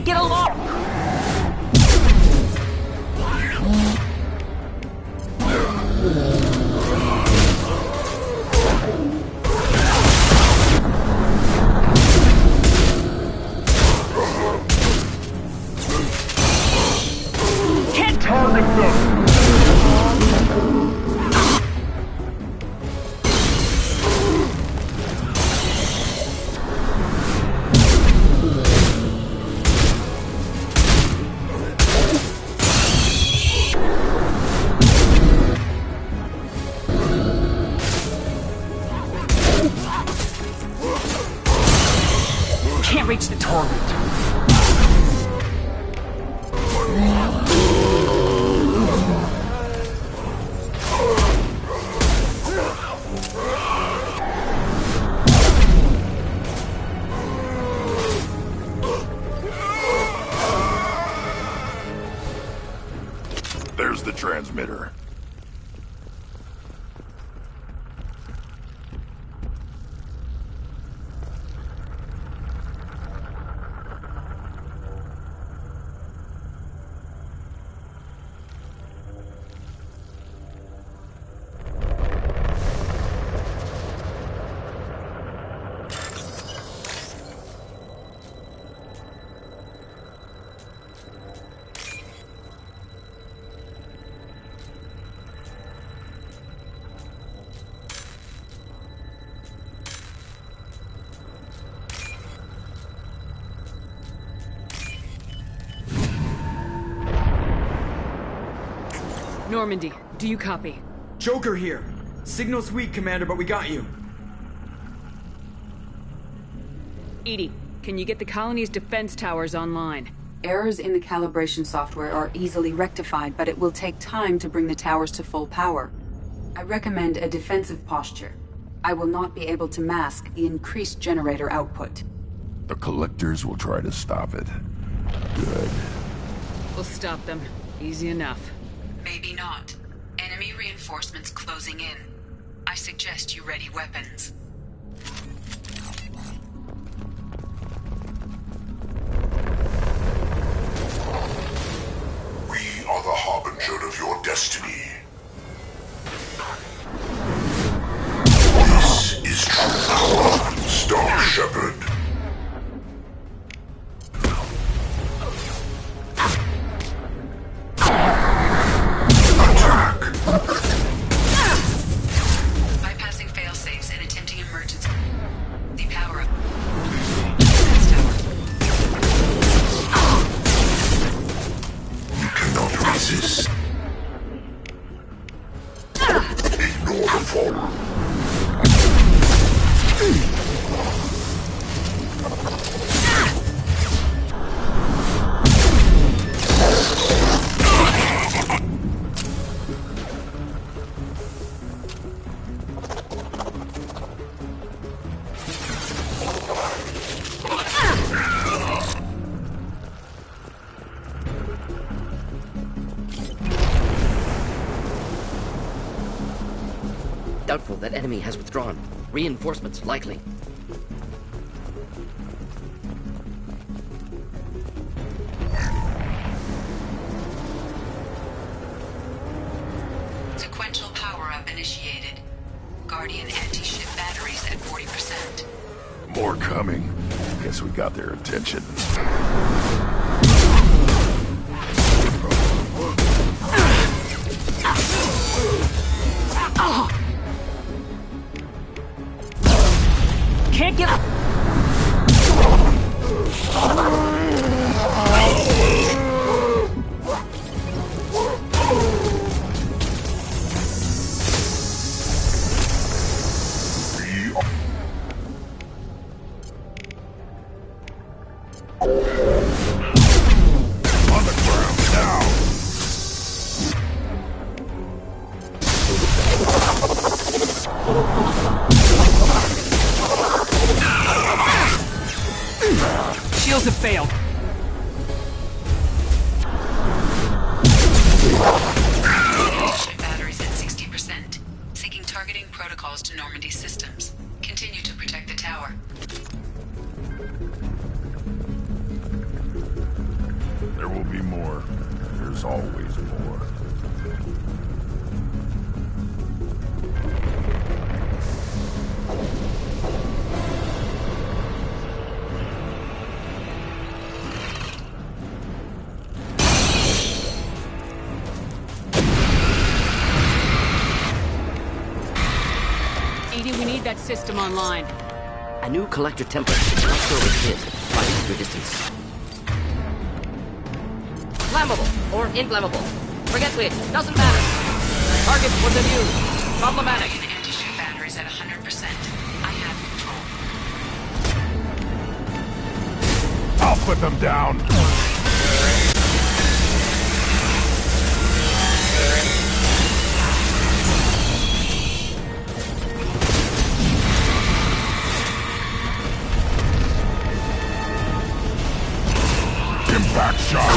Can't get along! Can't target them! Can't reach the target. There's the transmitter. Normandy, do you copy? Joker here. Signal's weak, Commander, but we got you. EDI, can you get the colony's defense towers online? Errors in the calibration software are easily rectified, but it will take time to bring the towers to full power. I recommend a defensive posture. I will not be able to mask the increased generator output. The collectors will try to stop it. Good. We'll stop them. Easy enough. Maybe not. Enemy reinforcements closing in. I suggest you ready weapons. We are the harbinger of your destiny. This is true power, Star Shepherd. Bypassing fail-safes and attempting emergency. The power up. Defense tower. You cannot resist. Ignore the fall. Doubtful that enemy has withdrawn. Reinforcements likely. Sequential power-up initiated. Guardian anti-ship batteries at 40%. More coming. Guess we got their attention. Can't get up! On the ground now! Shields have failed. Ship batteries at 60%. Syncing targeting protocols to Normandy systems. Continue to protect the tower. more. There's always more. Edie, we need that system online. A new collector template. Not sure which it is. Find your distance. Flammable or inflammable. Forget which. Doesn't matter. Target was a new. Problematic. Anti-ship batteries at 100%. I have control. I'll put them down! Impact shot!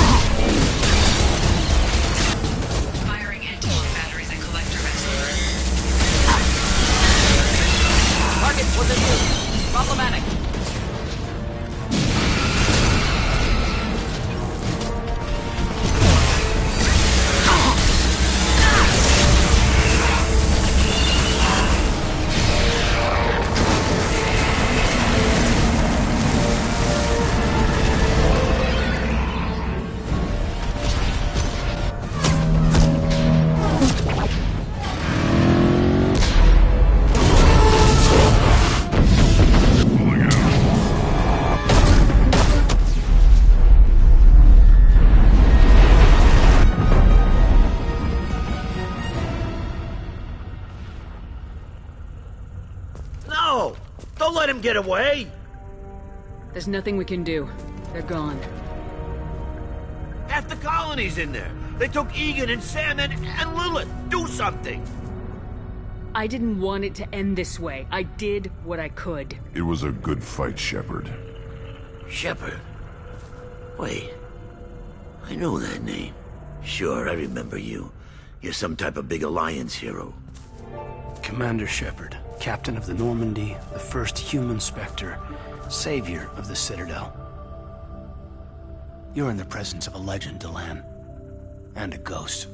Firing anti-ship batteries at collector vessel. Target was a new. Problematic. No! Don't let him get away! There's nothing we can do. They're gone. Half the colony's in there. They took Egan and Sam and Lilith. Do something! I didn't want it to end this way. I did what I could. It was a good fight, Shepard. Shepard? Wait. I know that name. Sure, I remember you. You're some type of big Alliance hero. Commander Shepard, captain of the Normandy, the first human Spectre, savior of the Citadel. You're in the presence of a legend, Delan. And a ghost.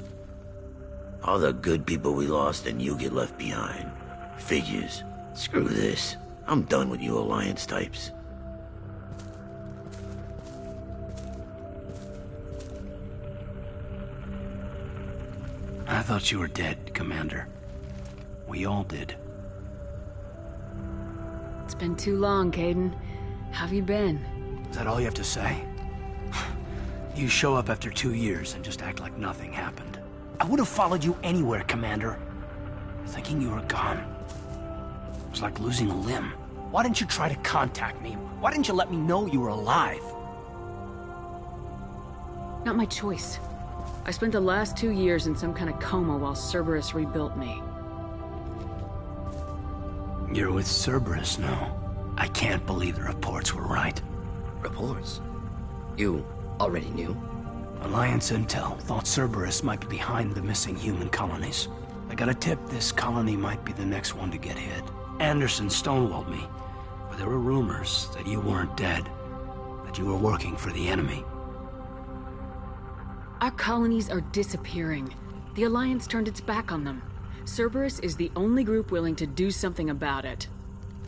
All the good people we lost and you get left behind. Figures. Screw this. I'm done with you Alliance types. I thought you were dead, Commander. We all did. It's been too long, Caden. How have you been? Is that all you have to say? You show up after 2 years and just act like nothing happened. I would have followed you anywhere, Commander. Thinking you were gone. It was like losing a limb. Why didn't you try to contact me? Why didn't you let me know you were alive? Not my choice. I spent the last 2 years in some kind of coma while Cerberus rebuilt me. You're with Cerberus now. I can't believe the reports were right. Reports? You already knew? Alliance Intel thought Cerberus might be behind the missing human colonies. I got a tip this colony might be the next one to get hit. Anderson stonewalled me, but there were rumors that you weren't dead, that you were working for the enemy. Our colonies are disappearing. The Alliance turned its back on them. Cerberus is the only group willing to do something about it.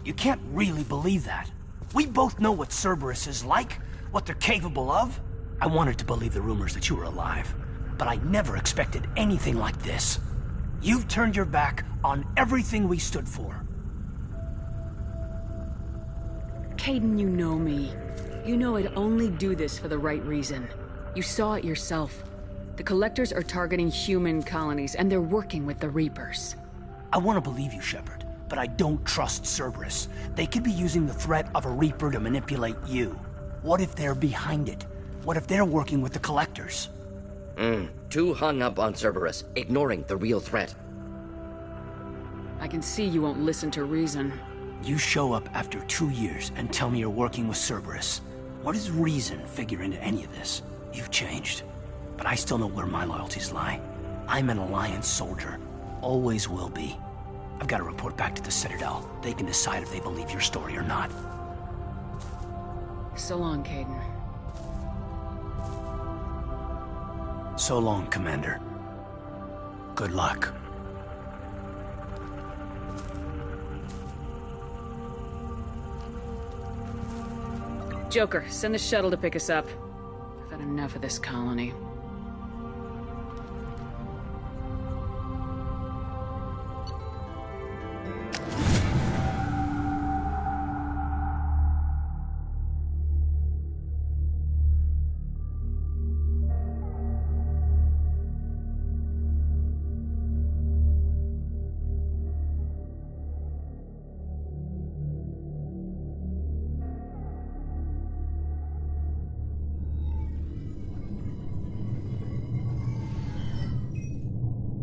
You can't really believe that. We both know what Cerberus is like, what they're capable of. I wanted to believe the rumors that you were alive, but I never expected anything like this. You've turned your back on everything we stood for. Caden, you know me. You know I'd only do this for the right reason. You saw it yourself. The Collectors are targeting human colonies, and they're working with the Reapers. I want to believe you, Shepard, but I don't trust Cerberus. They could be using the threat of a Reaper to manipulate you. What if they're behind it? What if they're working with the Collectors? Too hung up on Cerberus, ignoring the real threat. I can see you won't listen to reason. You show up after 2 years and tell me you're working with Cerberus. What does reason figure into any of this? You've changed, but I still know where my loyalties lie. I'm an Alliance soldier. Always will be. I've got to report back to the Citadel. They can decide if they believe your story or not. So long, Caden. So long, Commander. Good luck. Joker, send the shuttle to pick us up. I've had enough of this colony.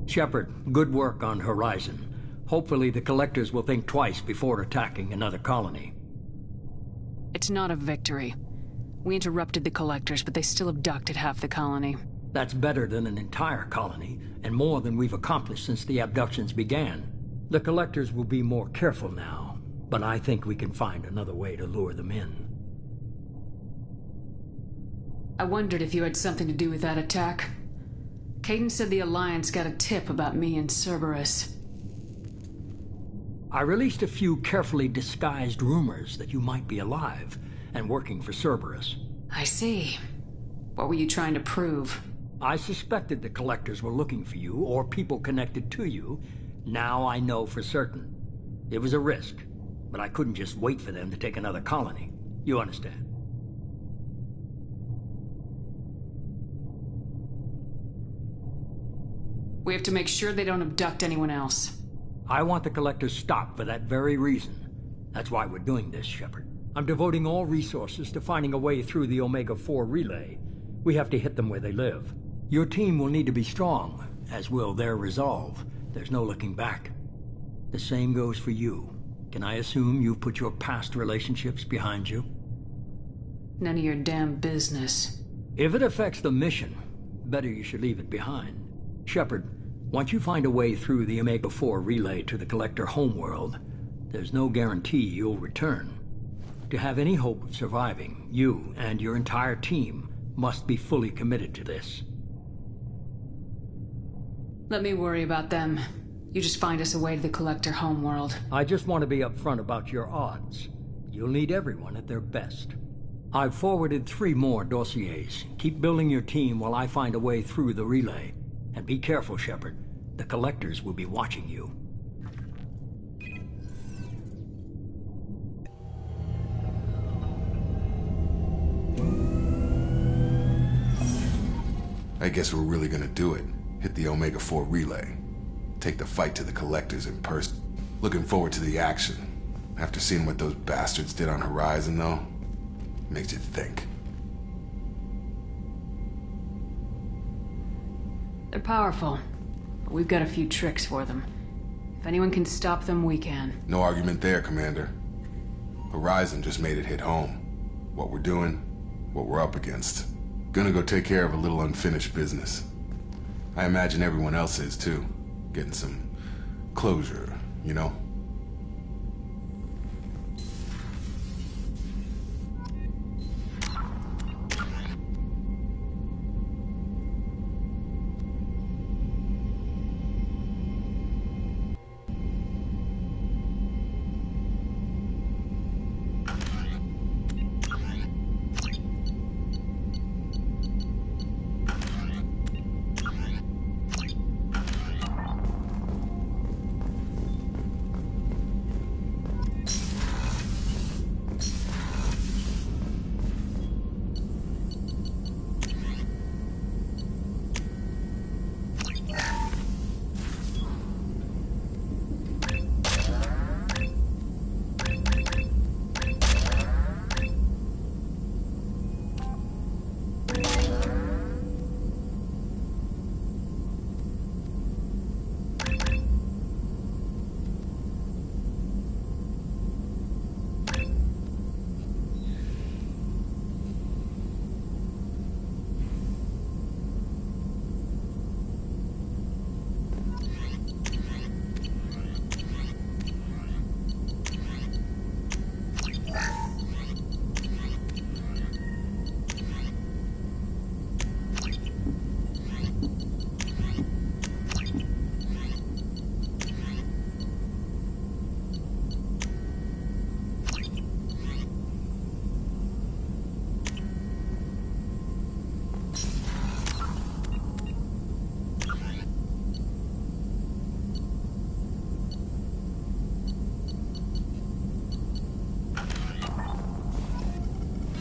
Shepard, good work on Horizon. Hopefully the Collectors will think twice before attacking another colony. It's not a victory. We interrupted the Collectors, but they still abducted half the colony. That's better than an entire colony, and more than we've accomplished since the abductions began. The Collectors will be more careful now, but I think we can find another way to lure them in. I wondered if you had something to do with that attack. Kaidan said the Alliance got a tip about me and Cerberus. I released a few carefully disguised rumors that you might be alive and working for Cerberus. I see. What were you trying to prove? I suspected the Collectors were looking for you or people connected to you. Now I know for certain. It was a risk, but I couldn't just wait for them to take another colony. You understand? We have to make sure they don't abduct anyone else. I want the Collectors stopped for that very reason. That's why we're doing this, Shepard. I'm devoting all resources to finding a way through the Omega-4 relay. We have to hit them where they live. Your team will need to be strong, as will their resolve. There's no looking back. The same goes for you. Can I assume you've put your past relationships behind you? None of your damn business. If it affects the mission, better you should leave it behind. Shepard, once you find a way through the Omega-4 relay to the Collector homeworld, there's no guarantee you'll return. To have any hope of surviving, you and your entire team must be fully committed to this. Let me worry about them. You just find us a way to the Collector homeworld. I just want to be upfront about your odds. You'll need everyone at their best. I've forwarded 3 more dossiers. Keep building your team while I find a way through the relay. And be careful, Shepard. The Collectors will be watching you. I guess we're really gonna do it. Hit the Omega-4 relay. Take the fight to the Collectors in person. Looking forward to the action. After seeing what those bastards did on Horizon, though, makes you think. They're powerful, but we've got a few tricks for them. If anyone can stop them, we can. No argument there, Commander. Horizon just made it hit home. What we're doing, what we're up against. Gonna go take care of a little unfinished business. I imagine everyone else is, too. Getting some closure, you know?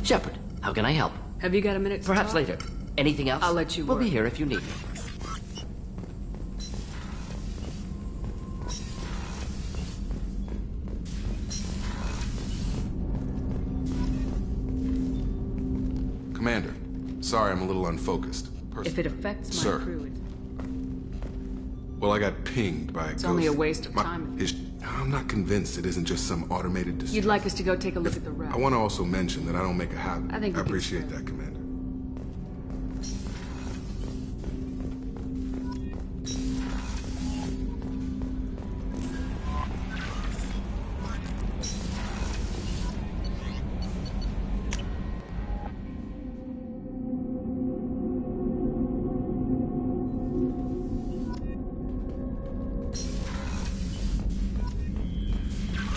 Shepard, how can I help? Have you got a minute to Perhaps talk? later. Anything else? I'll let you We'll be work. here if you need me. Commander, sorry I'm a little unfocused. If it affects my Sir. crew, Well, I got pinged by a it's ghost. only a waste of time. I'm not convinced it isn't just some automated distraction. You'd like us to go take a look at the wreck. I want to also mention that I don't make a habit. I think we I can appreciate split. that, Commander.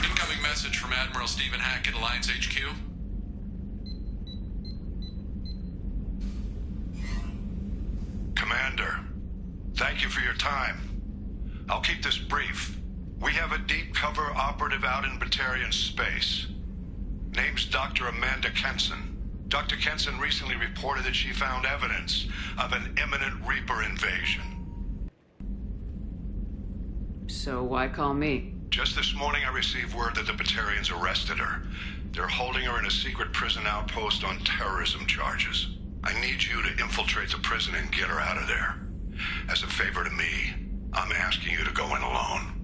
Incoming message from Admiral Stephen Hackett, Alliance HQ. Commander, thank you for your time. I'll keep this brief. We have a deep cover operative out in Batarian space. Name's Dr. Amanda Kenson. Dr. Kenson recently reported that she found evidence of an imminent Reaper invasion. So why call me? Just this morning I received word that the Batarians arrested her. They're holding her in a secret prison outpost on terrorism charges. I need you to infiltrate the prison and get her out of there. As a favor to me, I'm asking you to go in alone.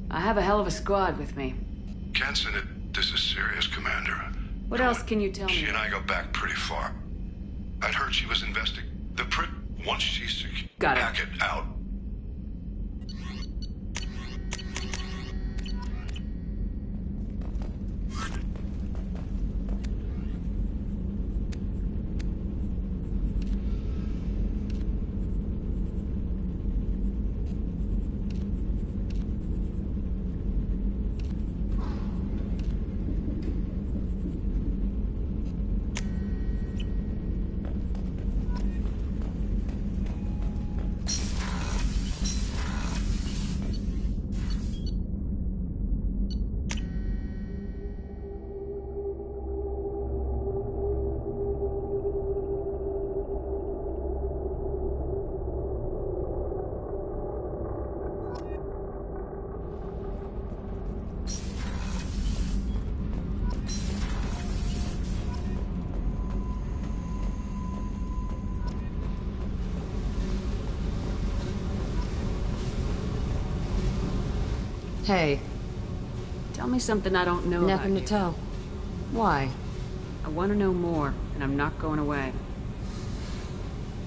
I have a hell of a squad with me. Kenson, this is serious, Commander. What else can you tell me? She and I go back pretty far. I'd heard she was investigating once she's secured. Got it. Hackett out. Hey, Tell me something I don't know nothing about to you. tell. Why? I want to know more, and I'm not going away.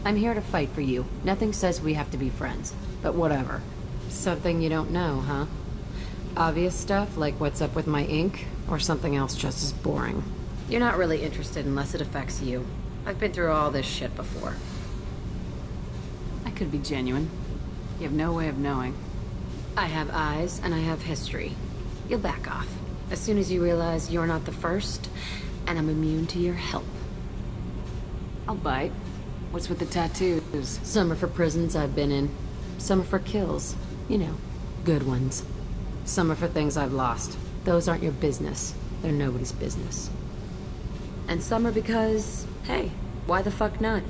I'm here to fight for you. Nothing says we have to be friends. But whatever. Something you don't know, huh? Obvious stuff, like what's up with my ink, or something else just as boring. You're not really interested unless it affects you. I've been through all this shit before. I could be genuine. You have no way of knowing. I have eyes, and I have history. You'll back off. As soon as you realize you're not the first, and I'm immune to your help. I'll bite. What's with the tattoos? Some are for prisons I've been in. Some are for kills. You know, good ones. Some are for things I've lost. Those aren't your business. They're nobody's business. And some are because, hey, why the fuck not?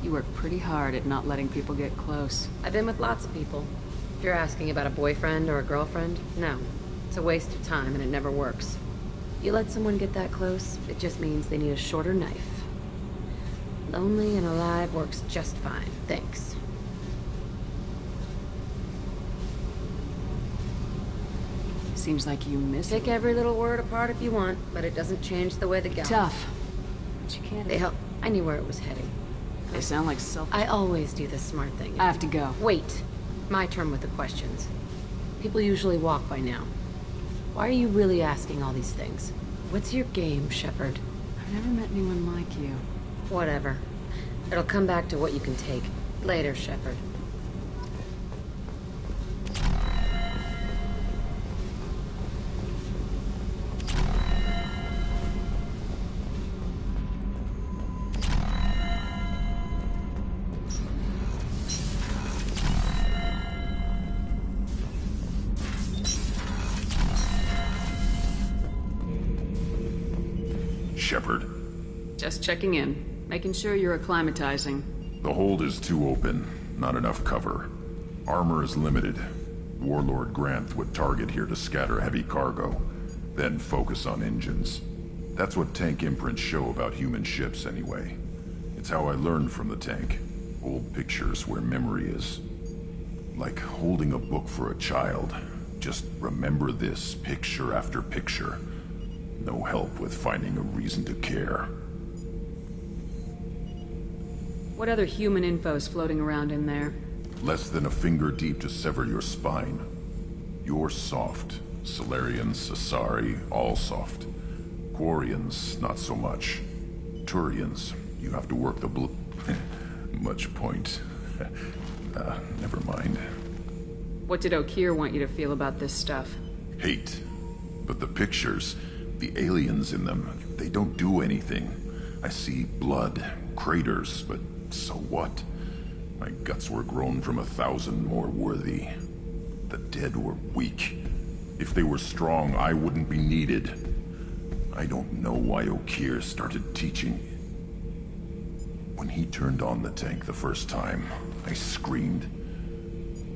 You work pretty hard at not letting people get close. I've been with lots of people. If you're asking about a boyfriend or a girlfriend, no. It's a waste of time and it never works. You let someone get that close, it just means they need a shorter knife. Lonely and alive works just fine, thanks. Seems like you miss Pick it. every little word apart if you want, but it doesn't change the way the gal. Tough. But you can't. They help. I knew where it was heading. They sound like selfish. I always do the smart thing. I have to go. Wait. My turn with the questions. People usually walk by now. Why are you really asking all these things? What's your game, Shepard? I've never met anyone like you. Whatever. It'll come back to what you can take. Later, Shepard. Shepard? Just checking in, making sure you're acclimatizing. The hold is too open, not enough cover. Armor is limited. Warlord Grant would target here to scatter heavy cargo, then focus on engines. That's what tank imprints show about human ships anyway. It's how I learned from the tank. Old pictures where memory is. Like holding a book for a child. Just remember this picture after picture. No help with finding a reason to care. What other human info's floating around in there? Less than a finger deep to sever your spine. You're soft. Solarians, Asari, all soft. Quarians, not so much. Turians, you have to work the much point. Never mind. What did Okeer want you to feel about this stuff? Hate. But the pictures, the aliens in them, they don't do anything. I see blood, craters, but so what? My guts were grown from 1,000 more worthy. The dead were weak. If they were strong, I wouldn't be needed. I don't know why Okeer started teaching. When he turned on the tank the first time, I screamed.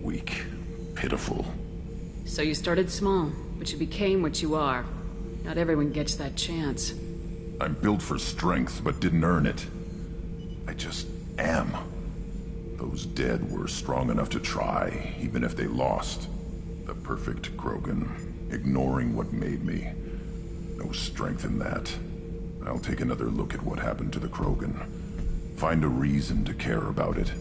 Weak, pitiful. So you started small, but you became what you are. Not everyone gets that chance. I'm built for strength, but didn't earn it. I just am. Those dead were strong enough to try, even if they lost. The perfect Krogan, ignoring what made me. No strength in that. I'll take another look at what happened to the Krogan. Find a reason to care about it.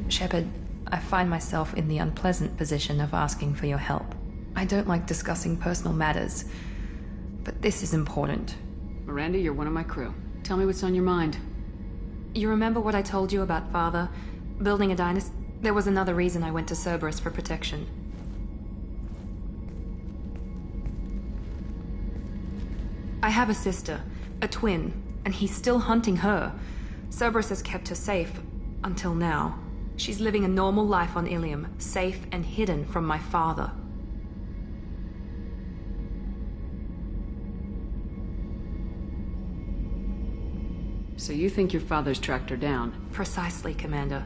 Shepard, I find myself in the unpleasant position of asking for your help. I don't like discussing personal matters, but this is important. Miranda, you're one of my crew. Tell me what's on your mind. You remember what I told you about Father? Building a dynasty? There was another reason I went to Cerberus for protection. I have a sister, a twin, and he's still hunting her. Cerberus has kept her safe, until now. She's living a normal life on Ilium, safe and hidden from my father. So you think your father's tracked her down? Precisely, Commander.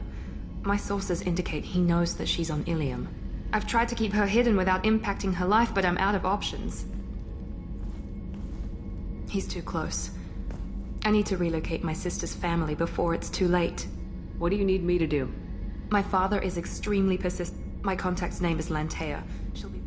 My sources indicate he knows that she's on Ilium. I've tried to keep her hidden without impacting her life, but I'm out of options. He's too close. I need to relocate my sister's family before it's too late. What do you need me to do? My father is extremely persistent. My contact's name is Lantea. She'll be...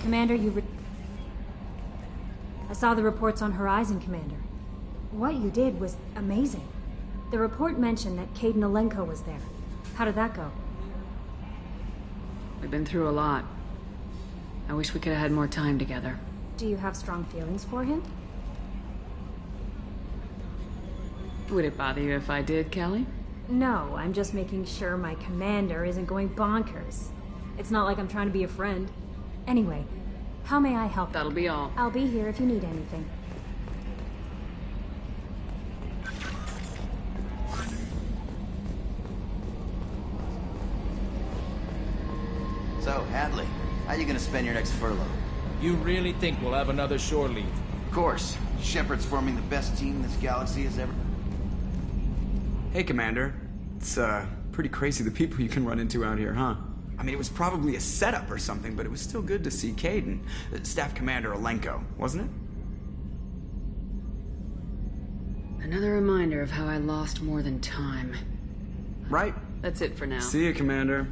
Commander, I saw the reports on Horizon, Commander. What you did was amazing. The report mentioned that Kaidan Alenko was there. How did that go? We've been through a lot. I wish we could have had more time together. Do you have strong feelings for him? Would it bother you if I did, Kelly? No, I'm just making sure my commander isn't going bonkers. It's not like I'm trying to be a friend. Anyway, how may I help? That'll be all. I'll be here if you need anything. So, Hadley, how you gonna spend your next furlough? You really think we'll have another shore leave? Of course. Shepard's forming the best team this galaxy has ever... Hey, Commander. It's, pretty crazy the people you can run into out here, huh? I mean, it was probably a setup or something, but it was still good to see Kaidan, Staff Commander Alenko, wasn't it? Another reminder of how I lost more than time. Right. That's it for now. See you, Commander.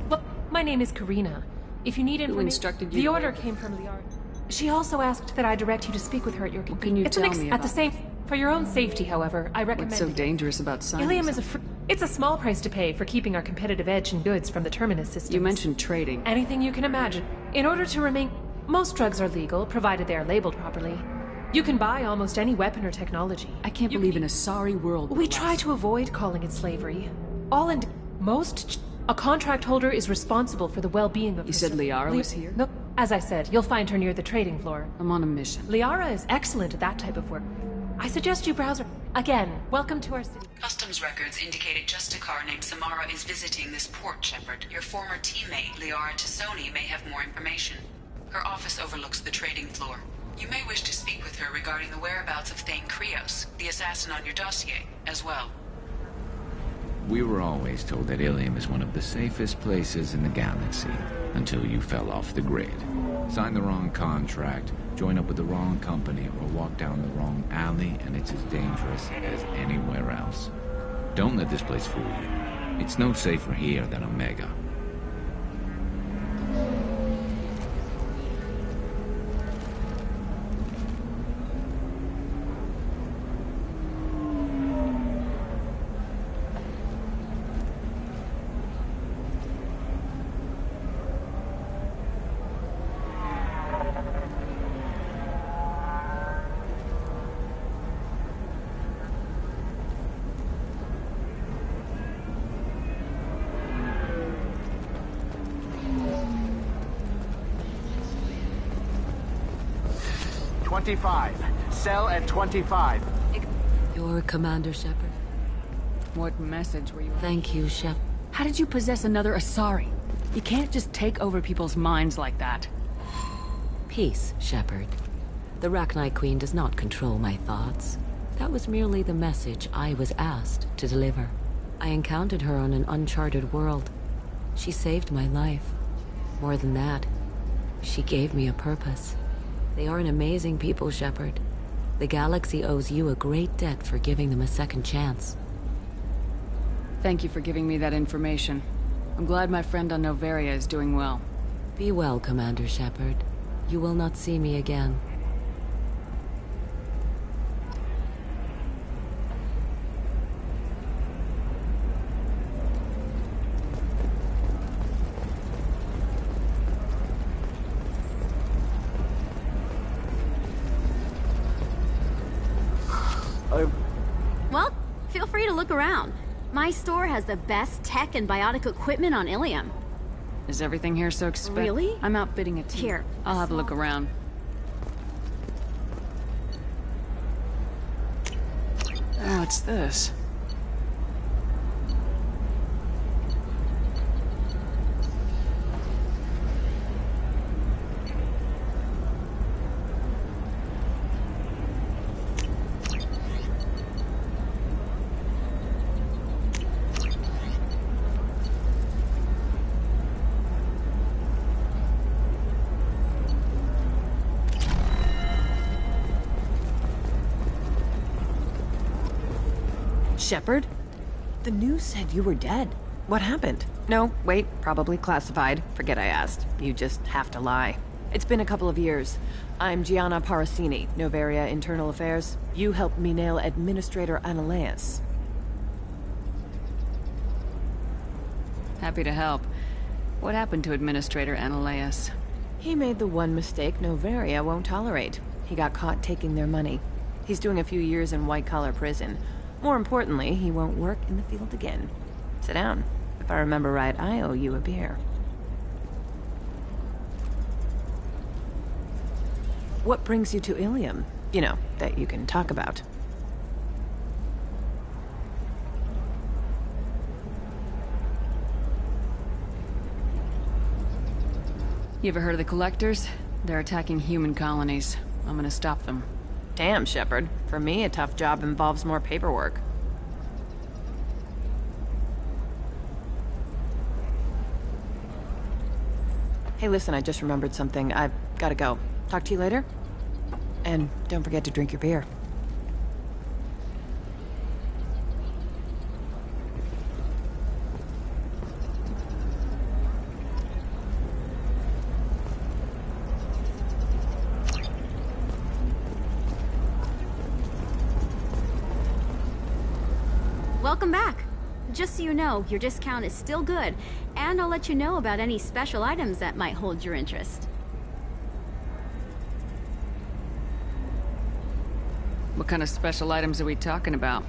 Well, my name is Karina. If you need information... Who instructed you The to order wait? came from Liara. She also asked that I direct you to speak with her at your What can you It's tell an me at about the same... For your own safety, however, I recommend... What's so it. dangerous about signing Ilium is something? It's a small price to pay for keeping our competitive edge in goods from the Terminus systems. You mentioned trading. Anything you can imagine. In order to remain... Most drugs are legal, provided they are labeled properly. You can buy almost any weapon or technology. I can't believe in a sorry world. We try to avoid calling it slavery. All in... A contract holder is responsible for the well-being of... You said Liara was here? No, as I said, you'll find her near the trading floor. I'm on a mission. Liara is excellent at that type of work. I suggest you browse her. Again, welcome to our city. Customs records indicated just a car named Samara is visiting this port, Shepard. Your former teammate, Liara Tassoni, may have more information. Her office overlooks the trading floor. You may wish to speak with her regarding the whereabouts of Thane Krios, the assassin on your dossier, as well. We were always told that Ilium is one of the safest places in the galaxy, until you fell off the grid. Sign the wrong contract, join up with the wrong company, or walk down the wrong alley, and it's as dangerous as anywhere else. Don't let this place fool you. It's no safer here than Omega. Cell at 25. You're Commander Shepard? What message were you... Thank you, Shep. How did you possess another Asari? You can't just take over people's minds like that. Peace, Shepard. The Rachni Queen does not control my thoughts. That was merely the message I was asked to deliver. I encountered her on an uncharted world. She saved my life. More than that, she gave me a purpose. They are an amazing people, Shepard. The galaxy owes you a great debt for giving them a second chance. Thank you for giving me that information. I'm glad my friend on Noveria is doing well. Be well, Commander Shepard. You will not see me again. Well, feel free to look around. My store has the best tech and biotic equipment on Ilium. Is everything here so expensive? Really? I'm outfitting a team. Here. I'll have a look around. Oh, what's this? Shepard? The news said you were dead. What happened? No, wait, probably classified. Forget I asked. You just have to lie. It's been a couple of years. I'm Gianna Parasini, Noveria Internal Affairs. You helped me nail Administrator Analeas. Happy to help. What happened to Administrator Analeas? He made the one mistake Noveria won't tolerate. He got caught taking their money. He's doing a few years in white-collar prison. More importantly, he won't work in the field again. Sit down. If I remember right, I owe you a beer. What brings you to Ilium? You know, that you can talk about. You ever heard of the Collectors? They're attacking human colonies. I'm gonna stop them. Damn, Shepard. For me, a tough job involves more paperwork. Hey, listen, I just remembered something. I've gotta go. Talk to you later? And don't forget to drink your beer. welcome back. Just so you know, your discount is still good, and I'll let you know about any special items that might hold your interest. What kind of special items are we talking about?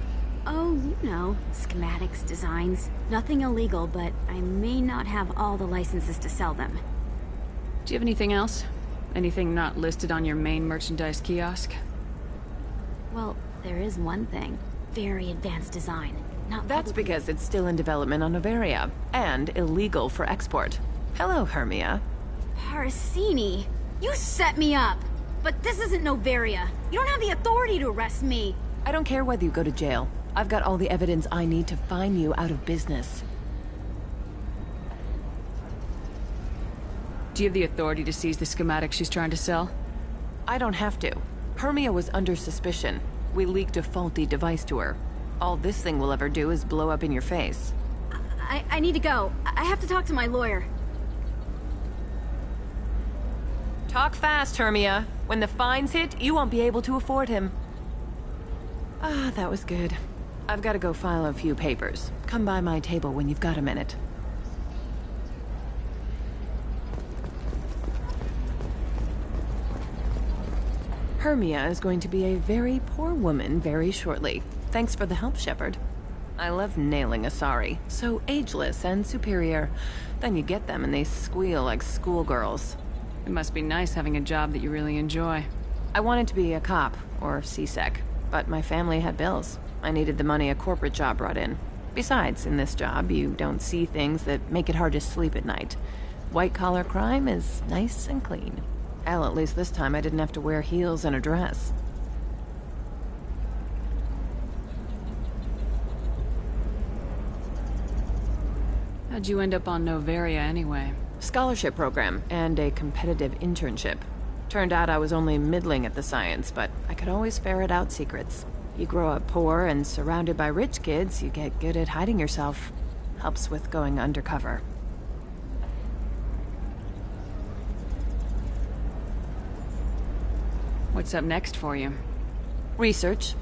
Oh, you know, schematics, designs. Nothing illegal, but I may not have all the licenses to sell them. Do you have anything else? Anything not listed on your main merchandise kiosk? Well, there is one thing. Very advanced design. That's because it's still in development on Noveria, and illegal for export. Hello, Hermia. Parasini, you set me up! But this isn't Noveria. You don't have the authority to arrest me. I don't care whether you go to jail. I've got all the evidence I need to fine you out of business. Do you have the authority to seize the schematic she's trying to sell? I don't have to. Hermia was under suspicion. We leaked a faulty device to her. All this thing will ever do is blow up in your face. I need to go. I have to talk to my lawyer. Talk fast, Hermia. When the fines hit, you won't be able to afford him. Ah, that was good. I've got to go file a few papers. Come by my table when you've got a minute. Hermia is going to be a very poor woman very shortly. Thanks for the help, Shepard. I love nailing Asari. So ageless and superior. Then you get them and they squeal like schoolgirls. It must be nice having a job that you really enjoy. I wanted to be a cop, or CSEC, but my family had bills. I needed the money a corporate job brought in. Besides, in this job, you don't see things that make it hard to sleep at night. White-collar crime is nice and clean. Hell, at least this time I didn't have to wear heels and a dress. How'd you end up on Noveria anyway? Scholarship program and a competitive internship. Turned out I was only middling at the science, but I could always ferret out secrets. You grow up poor and surrounded by rich kids, you get good at hiding yourself. Helps with going undercover. What's up next for you? Research.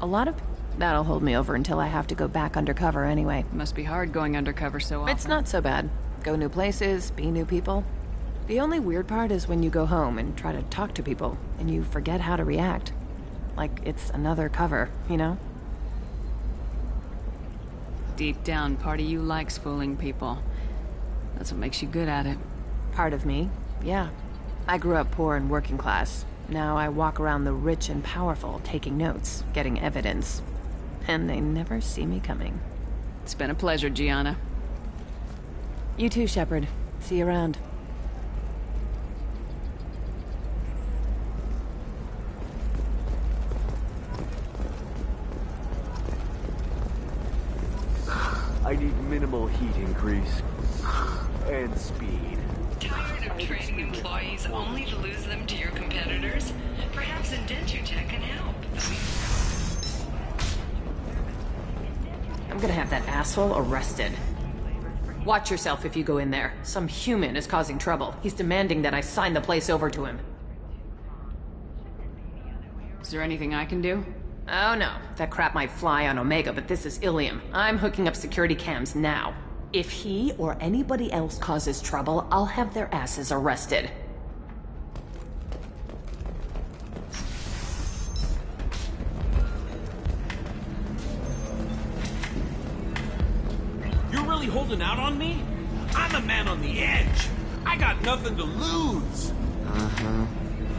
A lot of... That'll hold me over until I have to go back undercover anyway. Must be hard going undercover so often. It's not so bad. Go new places, be new people. The only weird part is when you go home and try to talk to people, and you forget how to react. Like it's another cover, you know? Deep down, part of you likes fooling people. That's what makes you good at it. Part of me, yeah. I grew up poor and working class. Now I walk around the rich and powerful, taking notes, getting evidence. And they never see me coming. It's been a pleasure, Gianna. You too, Shepard. See you around. I need minimal heat increase. And speed. Tired of training employees only to lose them to your competitors? Perhaps Indentutech can help. I'm gonna have that asshole arrested. Watch yourself if you go in there. Some human is causing trouble. He's demanding that I sign the place over to him. Is there anything I can do? Oh no, that crap might fly on Omega, but this is Ilium. I'm hooking up security cams now. If he or anybody else causes trouble, I'll have their asses arrested. You're really holding out on me? I'm a man on the edge. I got nothing to lose. Uh-huh.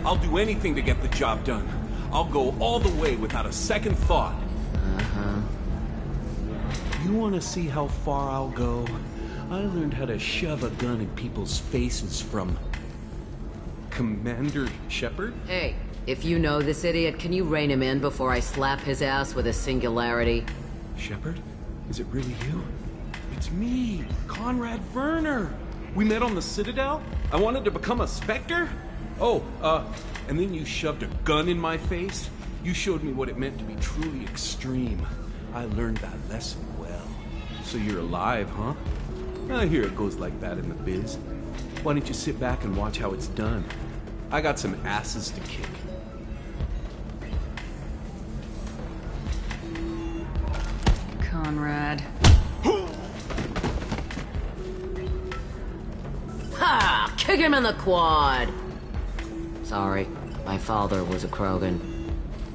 I'll do anything to get the job done. I'll go all the way without a second thought. Uh-huh. You want to see how far I'll go? I learned how to shove a gun in people's faces from... Commander Shepard? Hey, if you know this idiot, can you rein him in before I slap his ass with a singularity? Shepard? Is it really you? It's me, Conrad Werner. We met on the Citadel? I wanted to become a Spectre? Oh, and then you shoved a gun in my face? You showed me what it meant to be truly extreme. I learned that lesson well. So you're alive, huh? I hear it goes like that in the biz. Why don't you sit back and watch how it's done? I got some asses to kick. Conrad. Ha! Kick him in the quad! Sorry, my father was a Krogan.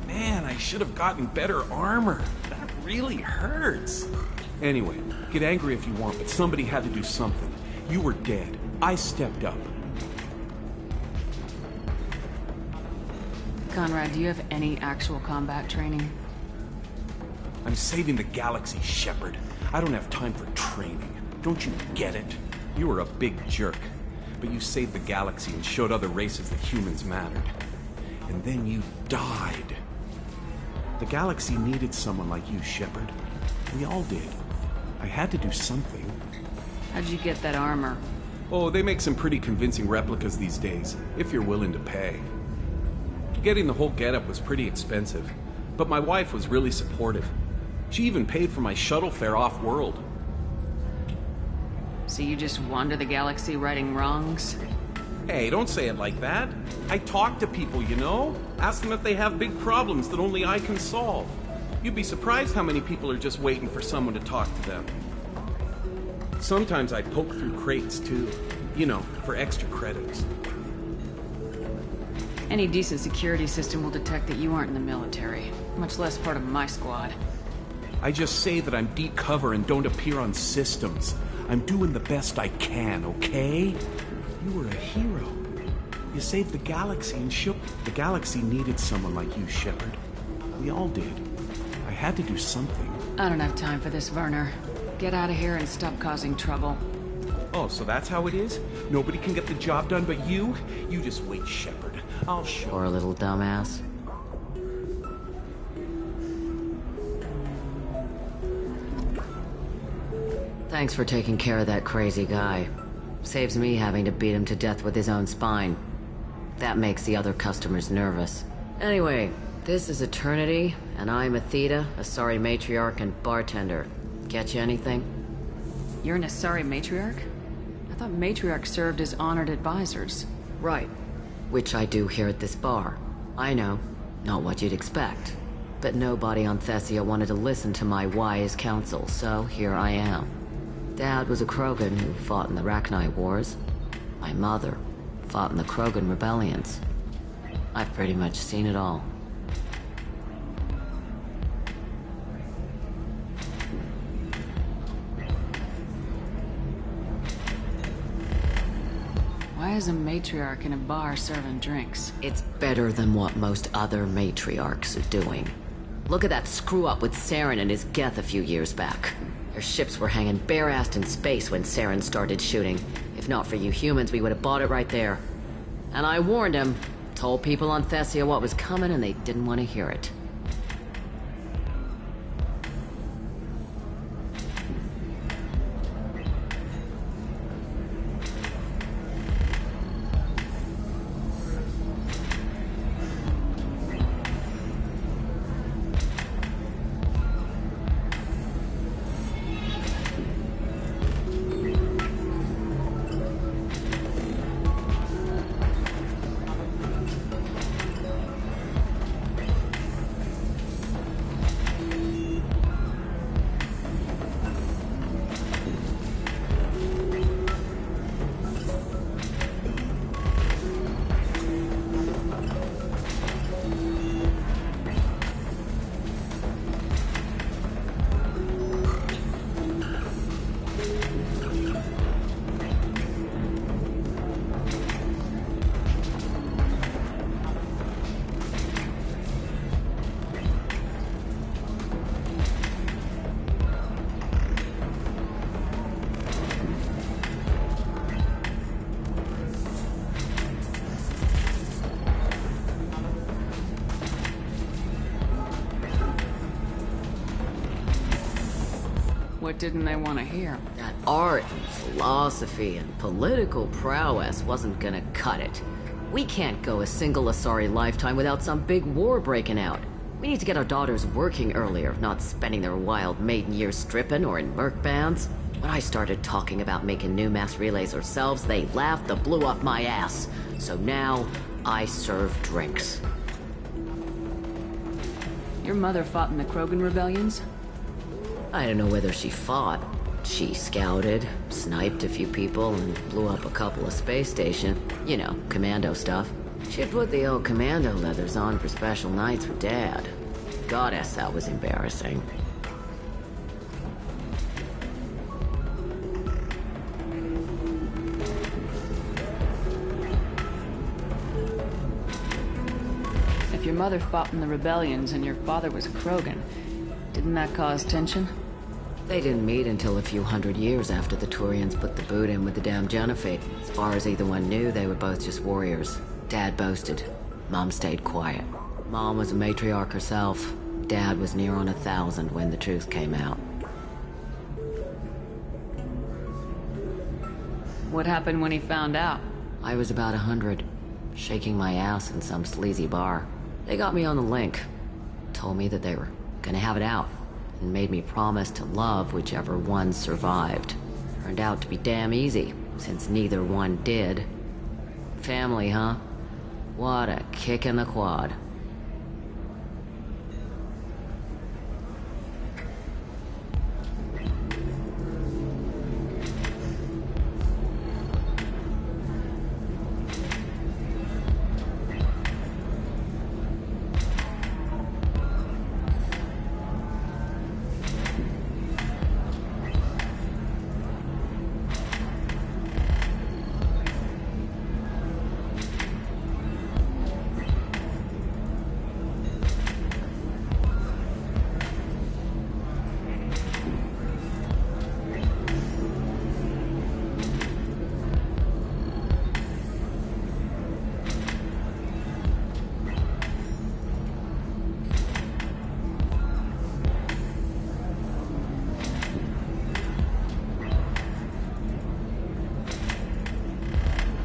Man, I should have gotten better armor. That really hurts. Anyway, get angry if you want, but somebody had to do something. You were dead. I stepped up. Conrad, do you have any actual combat training? I'm saving the galaxy, Shepard. I don't have time for training. Don't you get it? You were a big jerk, but you saved the galaxy and showed other races that humans mattered. And then you died. The galaxy needed someone like you, Shepard. We all did. I had to do something. How'd you get that armor? Oh, they make some pretty convincing replicas these days, if you're willing to pay. Getting the whole getup was pretty expensive, but my wife was really supportive. She even paid for my shuttle fare off-world. So you just wander the galaxy righting wrongs? Hey, don't say it like that. I talk to people, you know? Ask them if they have big problems that only I can solve. You'd be surprised how many people are just waiting for someone to talk to them. Sometimes I poke through crates, too. You know, for extra credits. Any decent security system will detect that you aren't in the military, much less part of my squad. I just say that I'm deep cover and don't appear on systems. I'm doing the best I can, okay? You were a hero. You saved the galaxy and the galaxy needed someone like you, Shepard. We all did. I had to do something. I don't have time for this, Werner. Get out of here and stop causing trouble. Oh, so that's how it is? Nobody can get the job done but you? You just wait, Shepard. I'll show. Poor little dumbass. Thanks for taking care of that crazy guy. Saves me having to beat him to death with his own spine. That makes the other customers nervous. Anyway, this is Eternity, and I'm Athena, Asari matriarch and bartender. Get you anything? You're an Asari matriarch? I thought matriarchs served as honored advisors. Right. Which I do here at this bar. I know, not what you'd expect. But nobody on Thessia wanted to listen to my wise counsel, so here I am. Dad was a Krogan who fought in the Rachni Wars. My mother fought in the Krogan rebellions. I've pretty much seen it all. Why is a matriarch in a bar serving drinks? It's better than what most other matriarchs are doing. Look at that screw-up with Saren and his Geth a few years back. Their ships were hanging bare-assed in space when Saren started shooting. If not for you humans, we would have bought it right there. And I warned him, told people on Thessia what was coming, and they didn't want to hear it. What didn't they want to hear? That art and philosophy and political prowess wasn't gonna cut it. We can't go a single Asari lifetime without some big war breaking out. We need to get our daughters working earlier, not spending their wild maiden years stripping or in merc bands. When I started talking about making new mass relays ourselves, they laughed and blew off my ass. So now, I serve drinks. Your mother fought in the Krogan rebellions? I don't know whether she fought. She scouted, sniped a few people, and blew up a couple of space stations. You know, commando stuff. She'd put the old commando leathers on for special nights with Dad. Goddess, that was embarrassing. If your mother fought in the rebellions and your father was a Krogan, didn't that cause tension? They didn't meet until a few hundred years after the Turians put the boot in with the damn Genofate. As far as either one knew, they were both just warriors. Dad boasted. Mom stayed quiet. Mom was a matriarch herself. Dad was near on 1,000 when the truth came out. What happened when he found out? I was about 100, shaking my ass in some sleazy bar. They got me on the link. Told me that they were gonna have it out, and made me promise to love whichever one survived. Turned out to be damn easy, since neither one did. Family, huh? What a kick in the quad.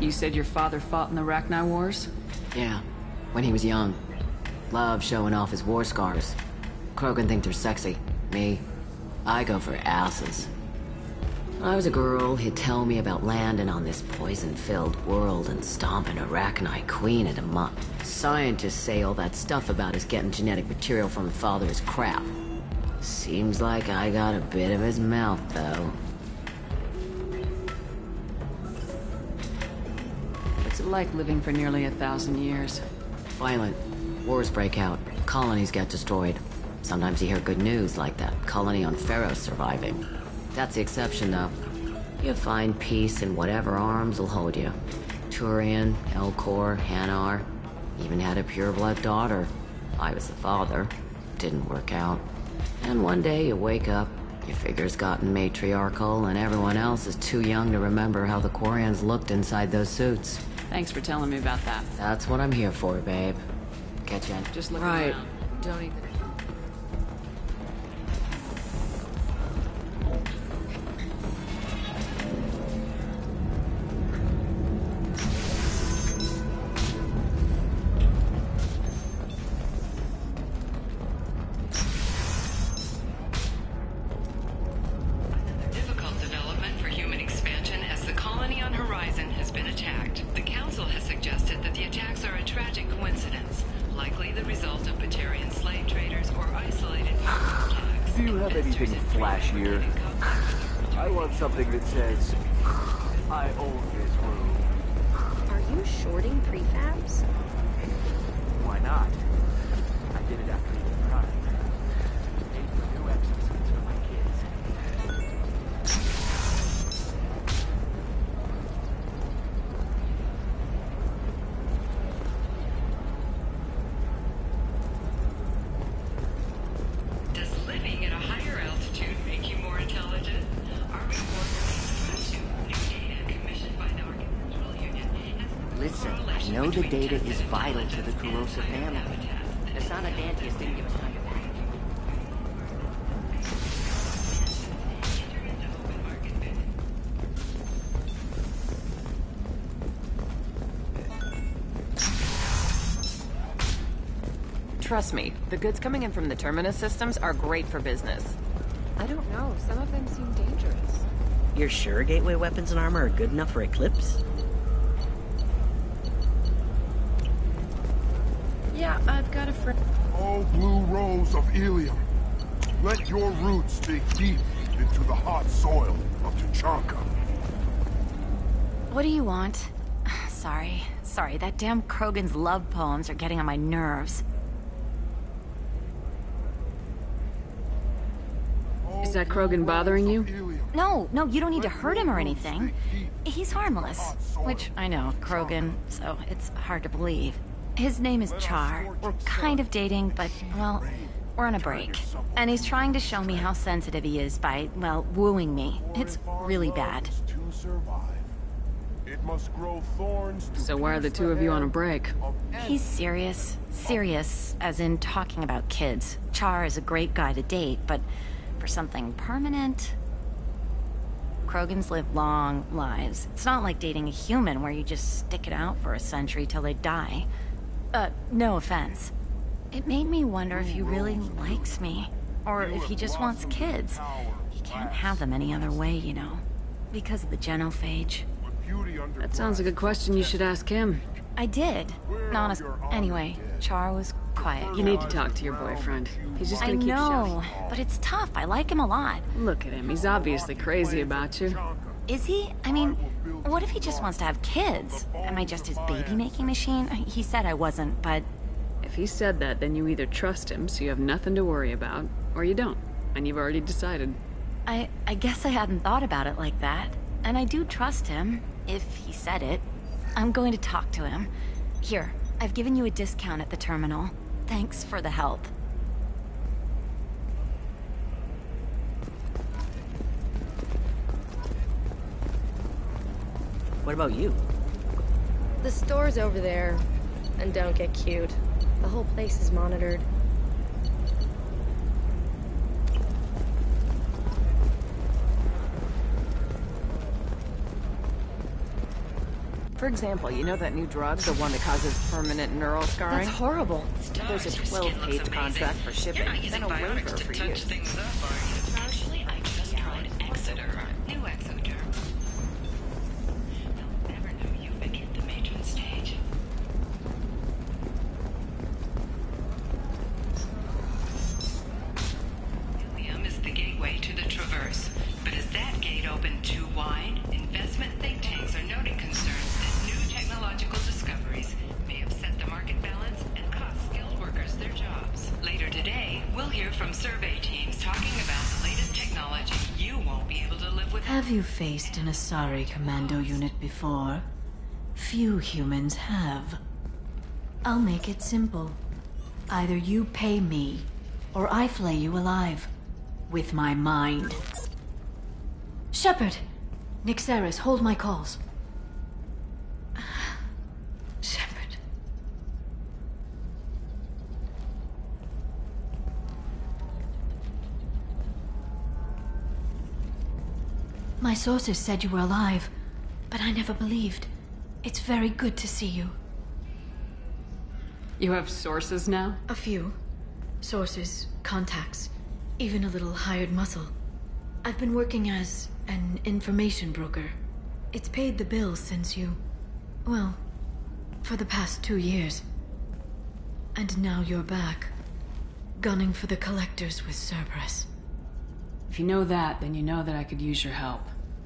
You said your father fought in the Rachni Wars? Yeah, when he was young. Loved showing off his war scars. Krogan think they're sexy. Me, I go for asses. When I was a girl, he'd tell me about landing on this poison-filled world and stomping a Rachni queen at a month. Scientists say all that stuff about us getting genetic material from the father is crap. Seems like I got a bit of his mouth, though. What's it like living for nearly 1,000 years? Violent. Wars break out. Colonies get destroyed. Sometimes you hear good news, like that colony on Pharaoh surviving. That's the exception, though. You find peace in whatever arms will hold you. Turian, Elcor, Hanar. Even had a pureblood daughter. I was the father. Didn't work out. And one day you wake up, your figure's gotten matriarchal, and everyone else is too young to remember how the Quarians looked inside those suits. Thanks for telling me about that. That's what I'm here for, babe. Catch ya. Just look right. around. Don't eat the... Difficult development for human expansion as the colony on Horizon has been attacked. The Council has suggested that the attacks are a tragic coincidence, likely the result of Batarian slave traders or isolated attacks. Do you have anything flashier? I want something that says, I own this room. Are you shorting prefabs? Why not? I did it after the product. Paid for new exosuits for my kids. Does living at a higher altitude make you more intelligent? Our report released to new data commissioned by the Architectural Union. Listen, I know the data is vital to the Kurosa family. The Sana Dantius didn't give us time to pack. Trust me, the goods coming in from the Terminus systems are great for business. I don't know. Some of them seem dangerous. You're sure gateway weapons and armor are good enough for Eclipse? Yeah, I've got a friend. Oh, blue rose of Ilium. Let your roots dig deep into the hot soil of Tuchanka. What do you want? Sorry, that damn Krogan's love poems are getting on my nerves. Is that Krogan bothering you? No, you don't need to hurt him or anything. He's harmless. Which, I know, Krogan, so it's hard to believe. His name is Char. We're kind of dating, but, well, we're on a break. And he's trying to show me how sensitive he is by, well, wooing me. It's really bad. It must grow thorns. So why are the two of you on a break? He's serious. Serious, as in talking about kids. Char is a great guy to date, but for something permanent... Krogans live long lives. It's not like dating a human where you just stick it out for a century till they die. No offense. It made me wonder if he really likes me, or if he just wants kids. He can't have them any other way, you know, because of the genophage. That sounds like a question you should ask him. I did. Anyway, Char was quiet. You need to talk to your boyfriend. He's just gonna keep shouting. I know, but it's tough. I like him a lot. Look at him. He's obviously crazy about you. Is he? I mean, what if he just wants to have kids? Am I just his baby-making machine? He said I wasn't, but... If he said that, then you either trust him, so you have nothing to worry about, or you don't, and you've already decided. I guess I hadn't thought about it like that. And I do trust him, if he said it. I'm going to talk to him. Here, I've given you a discount at the terminal. Thanks for the help. What about you? The store's over there. And don't get cute. The whole place is monitored. For example, you know that new drug, the one that causes permanent neural scarring? That's horrible. There's a 12-page contract for shipping, then a waiver for use. Actually, I just tried Exeter. New Exoderm. They'll never know you've entered the matron stage. Ilium is the gateway to the Traverse. But is that gate open too wide? Investment think tanks are noting concerns that new technological discoveries may upset the market balance and cost skilled workers their jobs. Later today, we'll hear from survey teams talking about the latest technology you won't be able to live without. Have you faced an Asari commando unit before? Few humans have. I'll make it simple. Either you pay me, or I flay you alive. With my mind. Shepard! Nixeris, hold my calls. Shepard. My sources said you were alive, but I never believed. It's very good to see you. You have sources now? A few. Sources, contacts, even a little hired muscle. I've been working as an information broker. It's paid the bills since you... well, for the past 2 years. And now you're back, gunning for the Collectors with Cerberus. If you know that, then you know that I could use your help.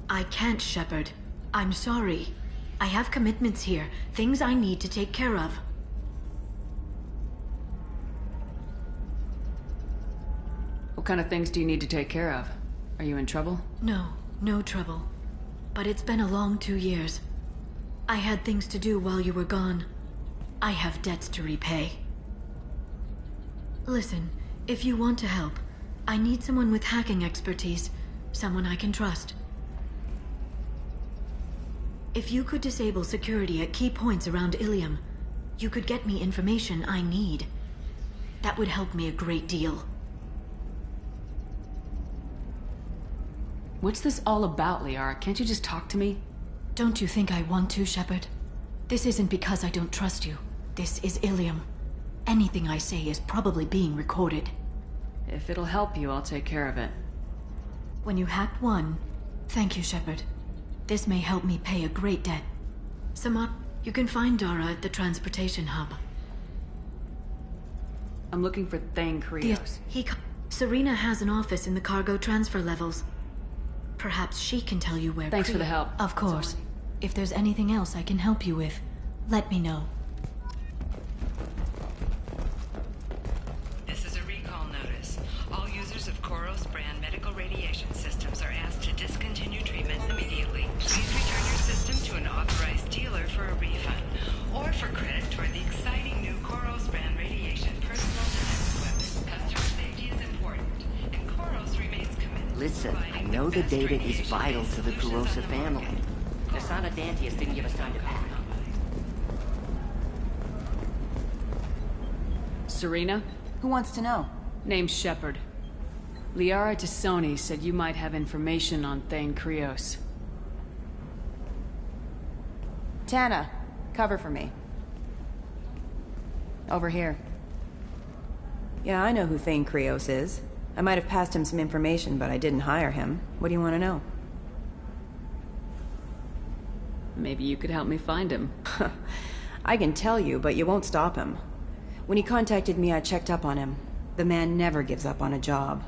I can't, Shepard. I'm sorry. I have commitments here, things I need to take care of. What kind of things do you need to take care of? Are you in trouble? No trouble. But it's been a long 2 years. I had things to do while you were gone. I have debts to repay. Listen, if you want to help, I need someone with hacking expertise. Someone I can trust. If you could disable security at key points around Ilium, you could get me information I need. That would help me a great deal. What's this all about, Liara? Can't you just talk to me? Don't you think I want to, Shepard? This isn't because I don't trust you. This is Ilium. Anything I say is probably being recorded. If it'll help you, I'll take care of it. When you hacked one, thank you, Shepard. This may help me pay a great debt. Sum up, you can find Dara at the transportation hub. I'm looking for Thane Krios. Serena has an office in the cargo transfer levels. Perhaps she can tell you where. Thanks for the help. Of course. If there's anything else I can help you with, let me know. This is a recall notice. All users of Koros brand medical radiation systems are asked to discontinue treatment immediately. Please return your system to an authorized dealer for a refund, or for credit toward the exciting new Koros brand radiation personal defense weapon. Customer safety is important, and Koros remains committed. Listen, I know the data is vital to the Kurosa family. Asana Dantius didn't give us time to pack. Serena? Who wants to know? Name's Shepard. Liara Tassoni said you might have information on Thane Krios. Tana, cover for me. Over here. Yeah, I know who Thane Krios is. I might have passed him some information, but I didn't hire him. What do you want to know? Maybe you could help me find him. I can tell you, but you won't stop him. When he contacted me, I checked up on him. The man never gives up on a job.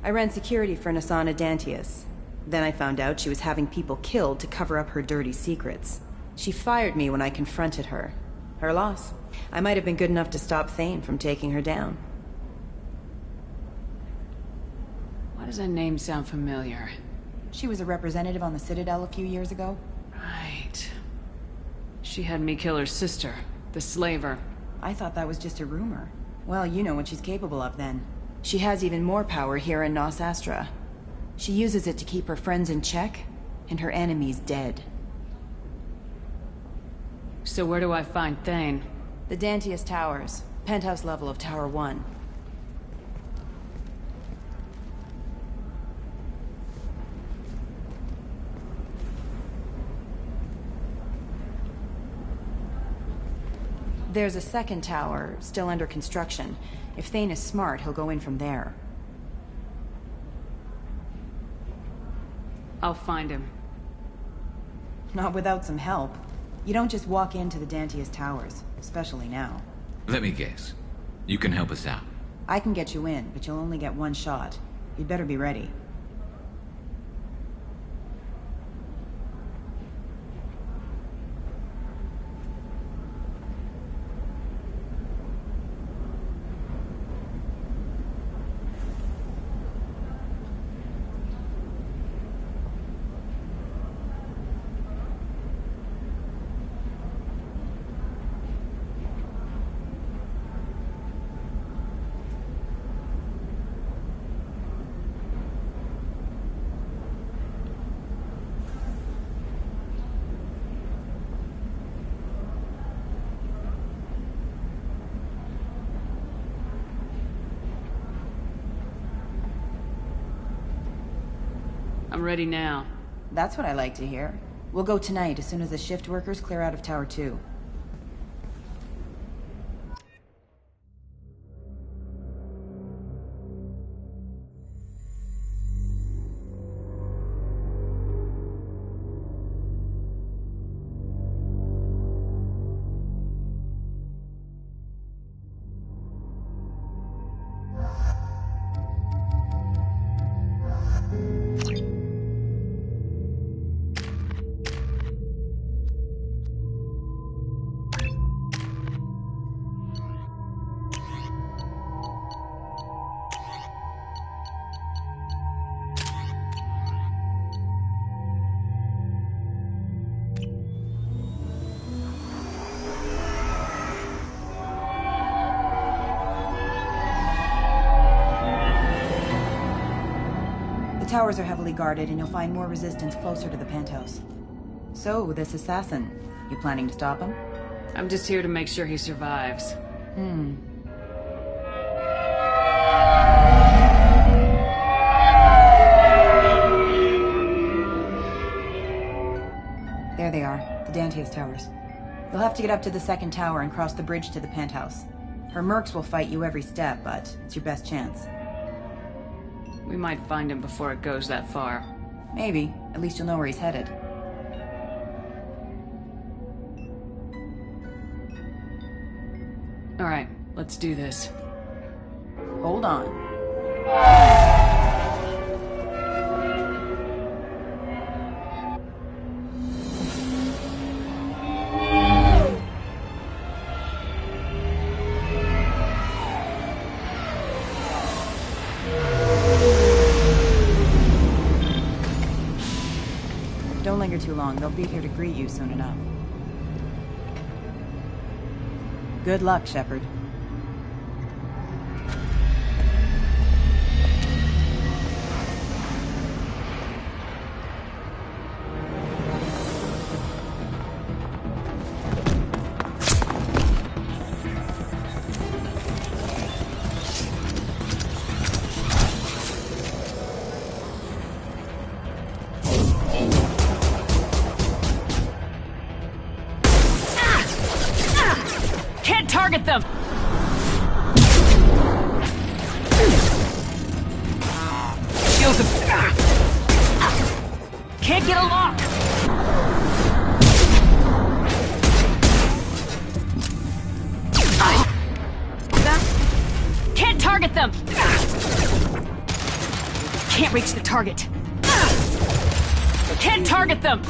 I ran security for Asana Dantius. Then I found out she was having people killed to cover up her dirty secrets. She fired me when I confronted her. Her loss. I might have been good enough to stop Thane from taking her down. Why does that name sound familiar? She was a representative on the Citadel a few years ago. Right. She had me kill her sister, the slaver. I thought that was just a rumor. Well, you know what she's capable of then. She has even more power here in Nos Astra. She uses it to keep her friends in check, and her enemies dead. So where do I find Thane? The Dantius Towers, penthouse level of Tower 1. There's a second tower, still under construction. If Thane is smart, he'll go in from there. I'll find him. Not without some help. You don't just walk into the Dantius Towers, especially now. Let me guess. You can help us out. I can get you in, but you'll only get one shot. You'd better be ready. I'm ready now. That's what I like to hear. We'll go tonight as soon as the shift workers clear out of Tower 2. The towers are heavily guarded, and you'll find more resistance closer to the penthouse. So, this assassin, you planning to stop him? I'm just here to make sure he survives. There they are, the Dantius Towers. You'll have to get up to the second tower and cross the bridge to the penthouse. Her mercs will fight you every step, but it's your best chance. We might find him before it goes that far. Maybe. At least you'll know where he's headed. All right, let's do this. Hold on. Don't linger too long. They'll be here to greet you soon enough. Good luck, Shepard. Target them! Shields them. Can't get a lock! Can't target them! Can't reach the target. Can't target them!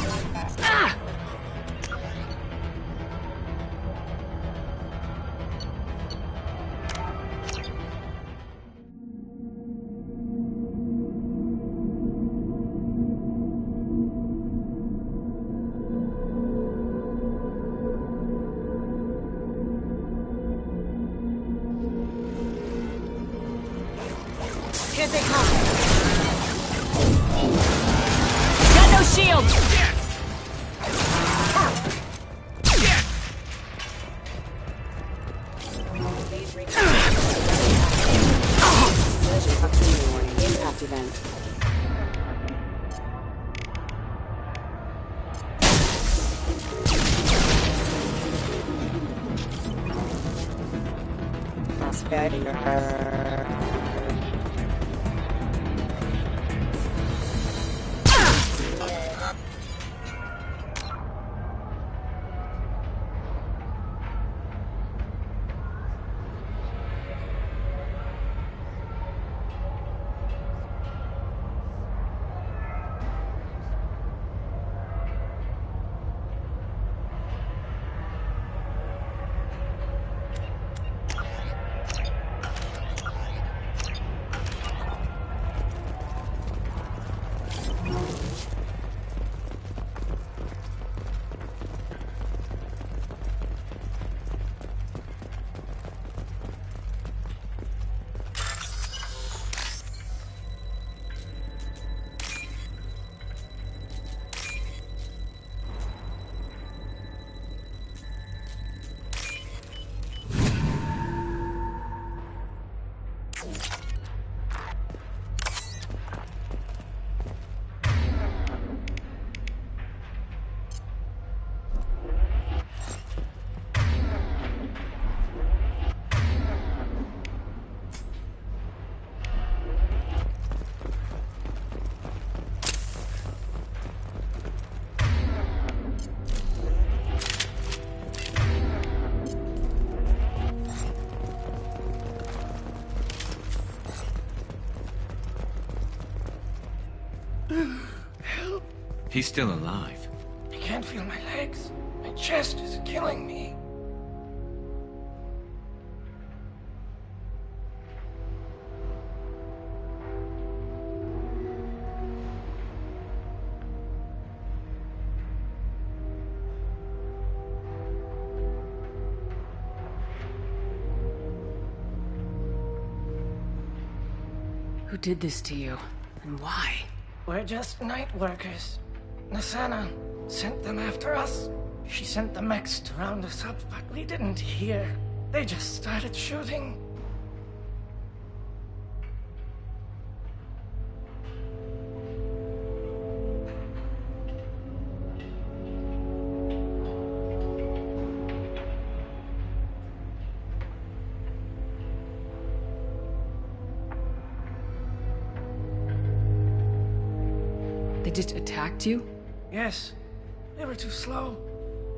Here they come. Got no shield. Impact event. Help! He's still alive. I can't feel my legs. My chest is killing me. Who did this to you? And why? We're just night workers. Nasana sent them after us. She sent the mechs to round us up, but we didn't hear. They just started shooting. They just attacked you? Yes. They were too slow.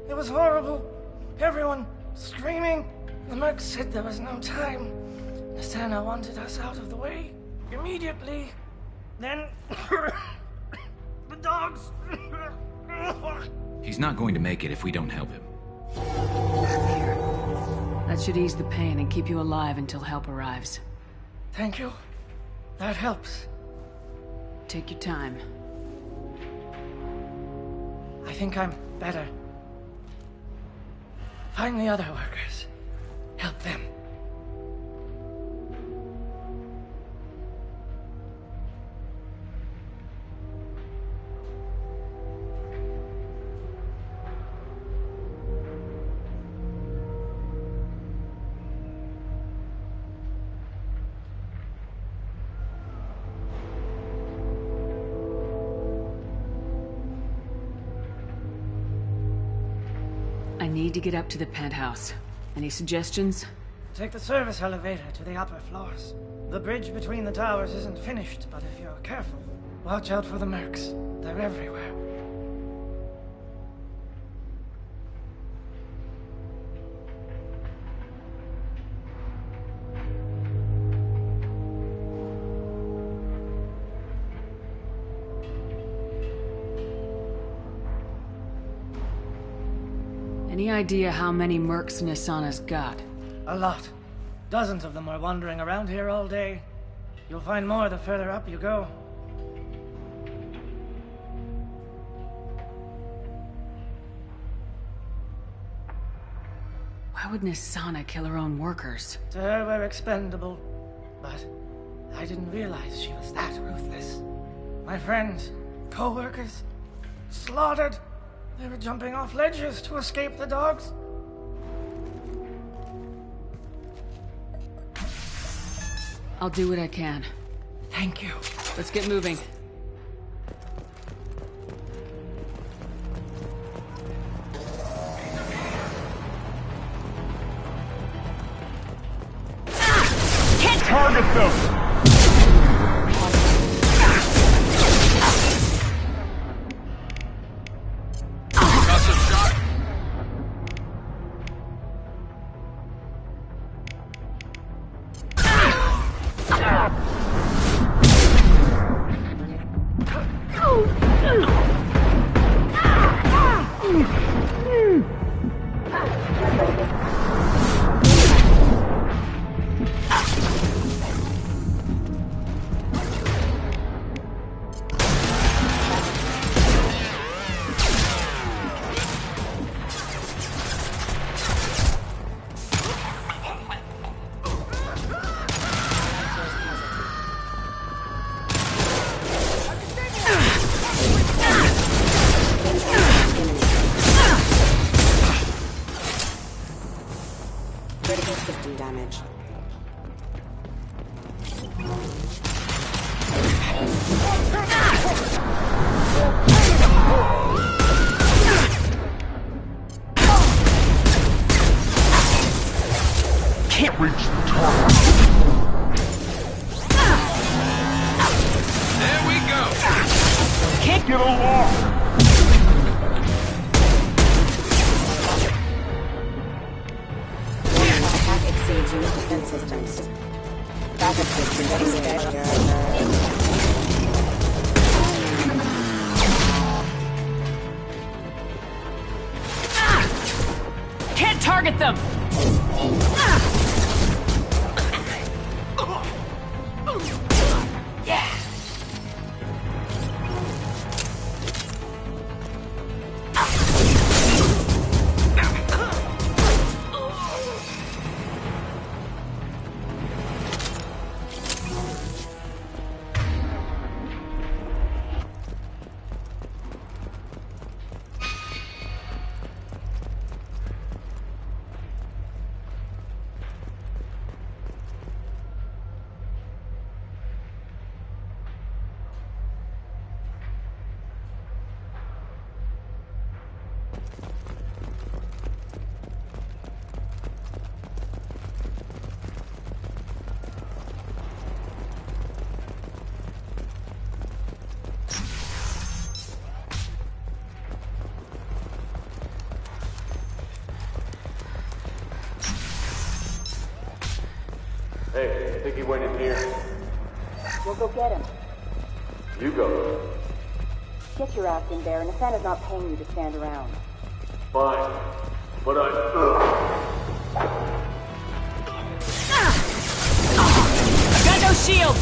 It was horrible. Everyone screaming. The merc said there was no time. Nasana wanted us out of the way. immediately. Then the dogs. He's not going to make it if we don't help him. That should ease the pain and keep you alive until help arrives. Thank you. That helps. Take your time. I think I'm better. Find the other workers. Help them. I need to get up to the penthouse. Any suggestions? Take the service elevator to the upper floors. The bridge between the towers isn't finished, but if you're careful, watch out for the mercs. They're everywhere. Any idea how many mercs Nisana's got? A lot. Dozens of them are wandering around here all day. You'll find more the further up you go. Why would Nisana kill her own workers? To her, we're expendable. But I didn't realize she was that ruthless. My friends, co-workers, slaughtered. They were jumping off ledges to escape the dogs. I'll do what I can. Thank you. Let's get moving. Can't target them! Damage. Can't reach the target. There we go. Can't get along. Exceeds unit defense systems. Backup systems Can't target them! Yeah! Hey, I think he went in here. We'll go get him. You go. Get your ass in there, and Asana's not paying you to stand around. Fine. But I... I've got no shields!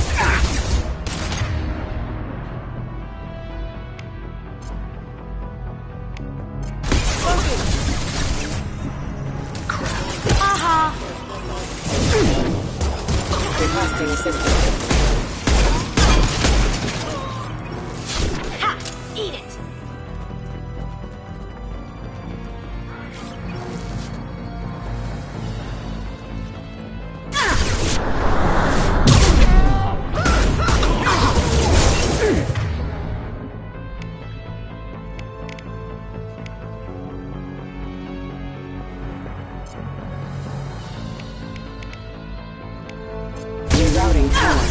Requesting assistance. Ha! Eat it! Rerouting tower.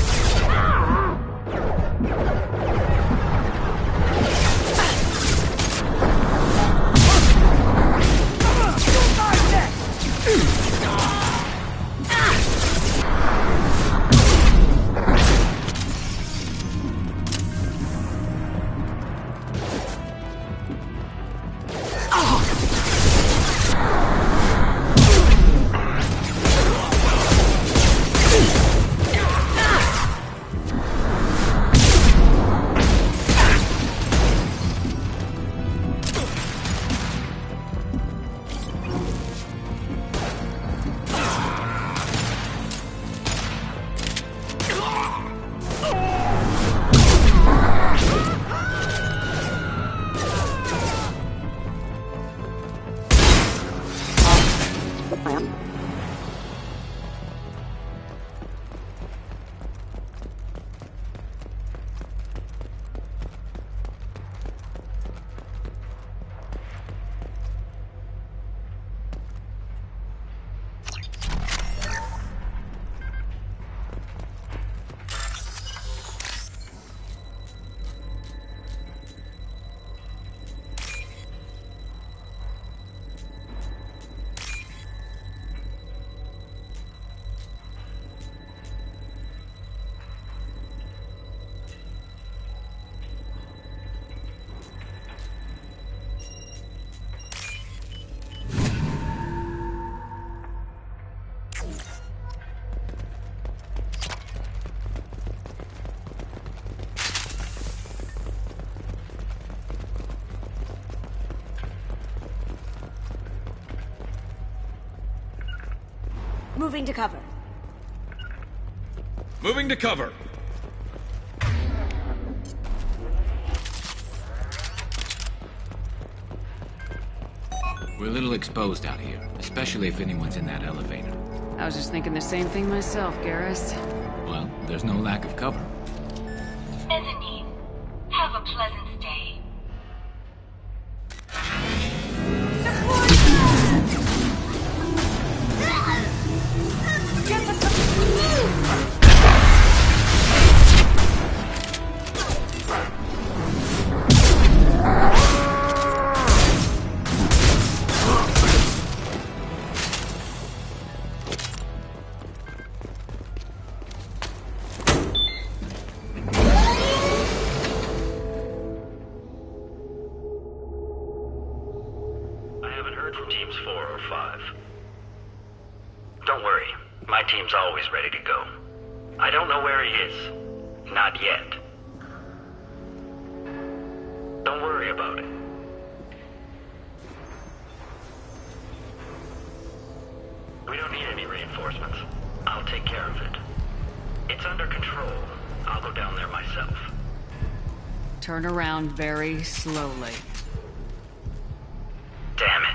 Moving to cover. Moving to cover. We're a little exposed out here, especially if anyone's in that elevator. I was just thinking the same thing myself, Garrus. Well, there's no lack of cover. Mezzanine. Have a pleasant stay. Always ready to go. I don't know where he is. Not yet. Don't worry about it. We don't need any reinforcements. I'll take care of it. It's under control. I'll go down there myself. Turn around very slowly. Damn it.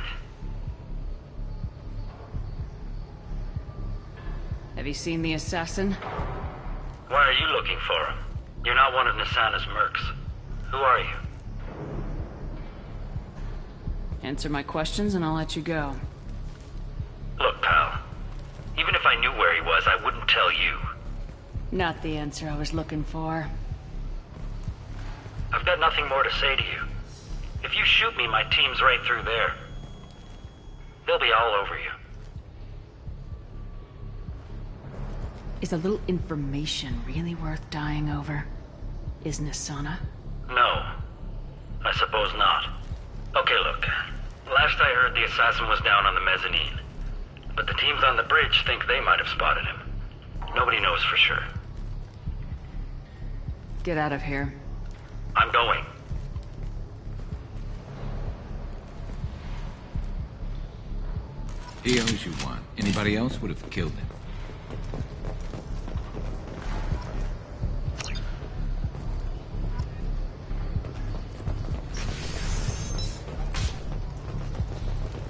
Have you seen the assassin? Why are you looking for him? You're not one of Nasana's mercs. Who are you? Answer my questions and I'll let you go. Look, pal. Even if I knew where he was, I wouldn't tell you. Not the answer I was looking for. I've got nothing more to say to you. If you shoot me, my team's right through there. They'll be all over you. Is a little information really worth dying over? Isn't it, Sana? No. I suppose not. Okay, look. Last I heard, the assassin was down on the mezzanine. But the teams on the bridge think they might have spotted him. Nobody knows for sure. Get out of here. I'm going. He owes you one. Anybody else would have killed him.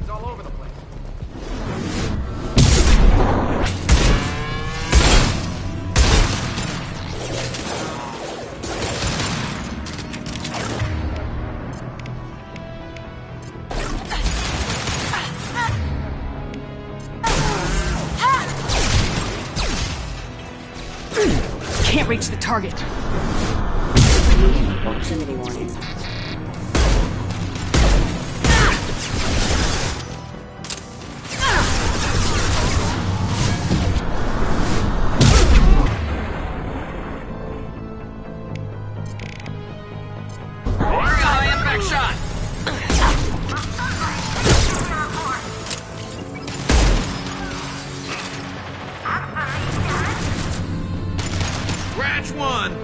It's all over the place. Can't reach the target. Proximity warning. Impact shot! Scratch one!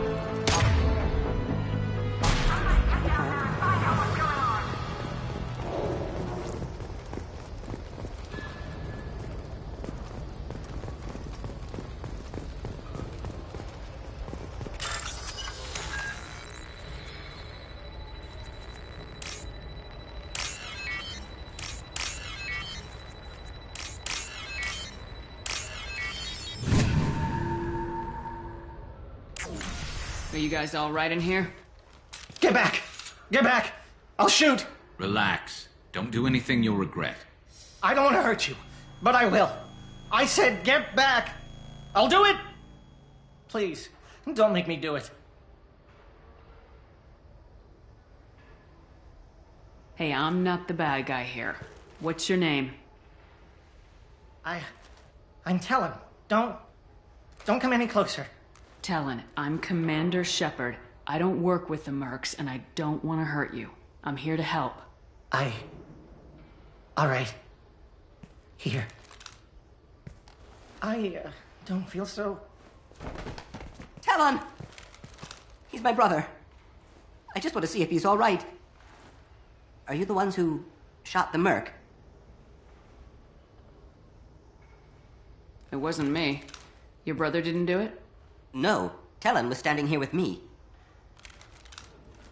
Are you guys all right in here? Get back! Get back! I'll shoot! Relax. Don't do anything you'll regret. I don't want to hurt you, but I will. I said get back! I'll do it! Please, don't make me do it. Hey, I'm not the bad guy here. What's your name? I'm Talon. Don't come any closer. Talon, I'm Commander Shepard. I don't work with the mercs, and I don't want to hurt you. I'm here to help. All right. Here. I don't feel so... Talon! He's my brother. I just want to see if he's all right. Are you the ones who shot the merc? It wasn't me. Your brother didn't do it? No. Talon was standing here with me.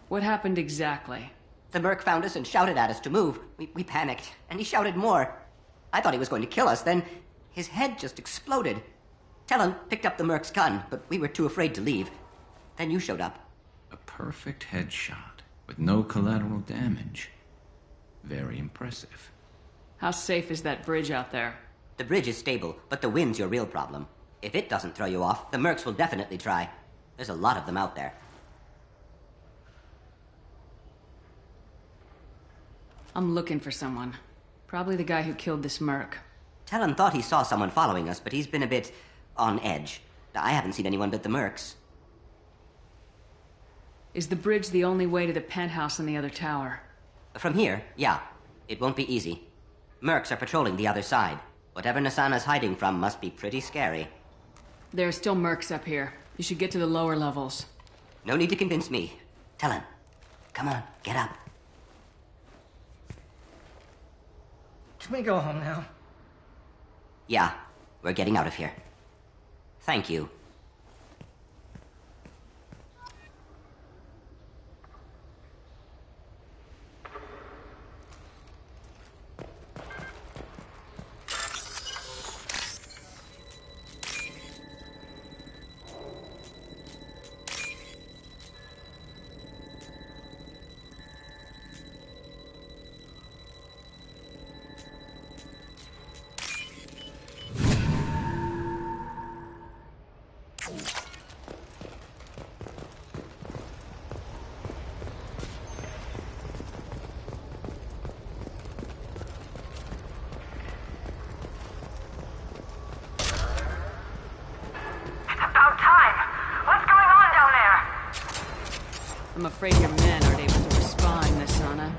What happened exactly? The merc found us and shouted at us to move. We panicked, and he shouted more. I thought he was going to kill us, then his head just exploded. Talon picked up the merc's gun, but we were too afraid to leave. Then you showed up. A perfect headshot with no collateral damage. Very impressive. How safe is that bridge out there? The bridge is stable, but the wind's your real problem. If it doesn't throw you off, the mercs will definitely try. There's a lot of them out there. I'm looking for someone. Probably the guy who killed this merc. Talon thought he saw someone following us, but he's been a bit on edge. I haven't seen anyone but the mercs. Is the bridge the only way to the penthouse in the other tower? From here, yeah. It won't be easy. Mercs are patrolling the other side. Whatever Nasana's hiding from must be pretty scary. There are still mercs up here. You should get to the lower levels. No need to convince me. Talon, come on, get up. Can we go home now? Yeah, we're getting out of here. Thank you. I'm afraid your men aren't able to respond, Nasana.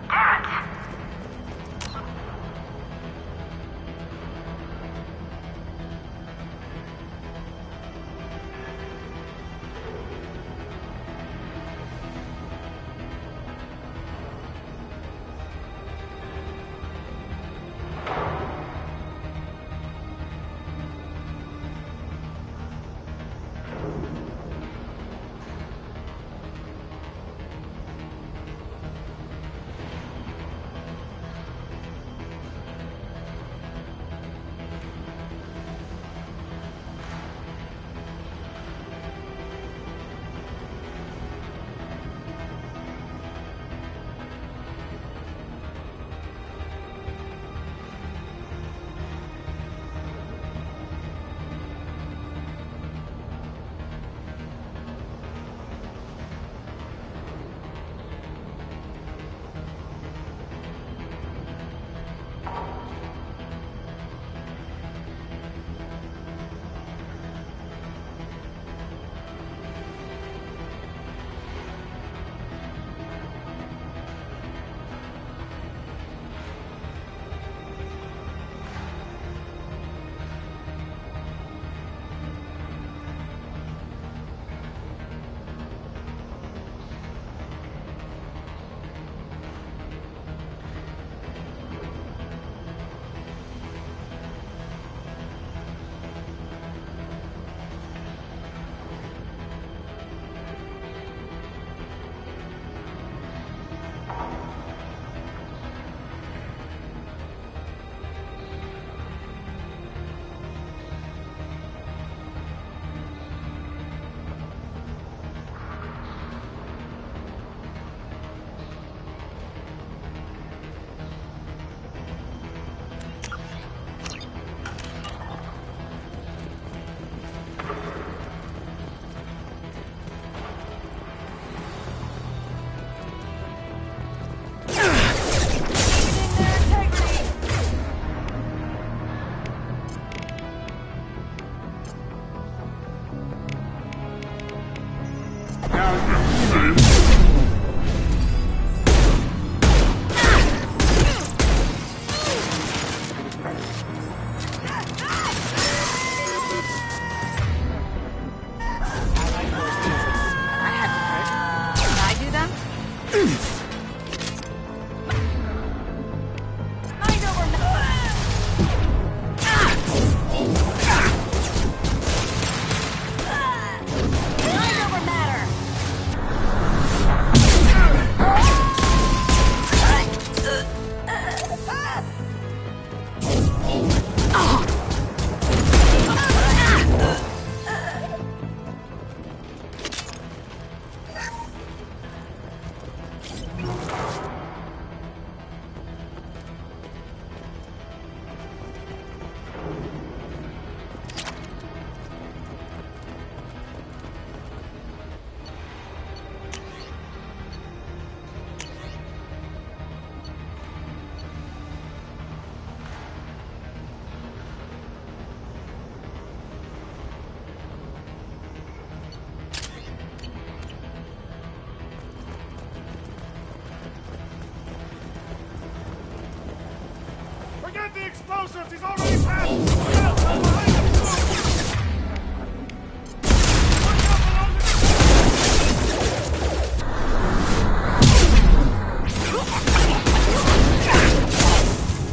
Forget the explosives! He's already passed! Help! I'm behind him!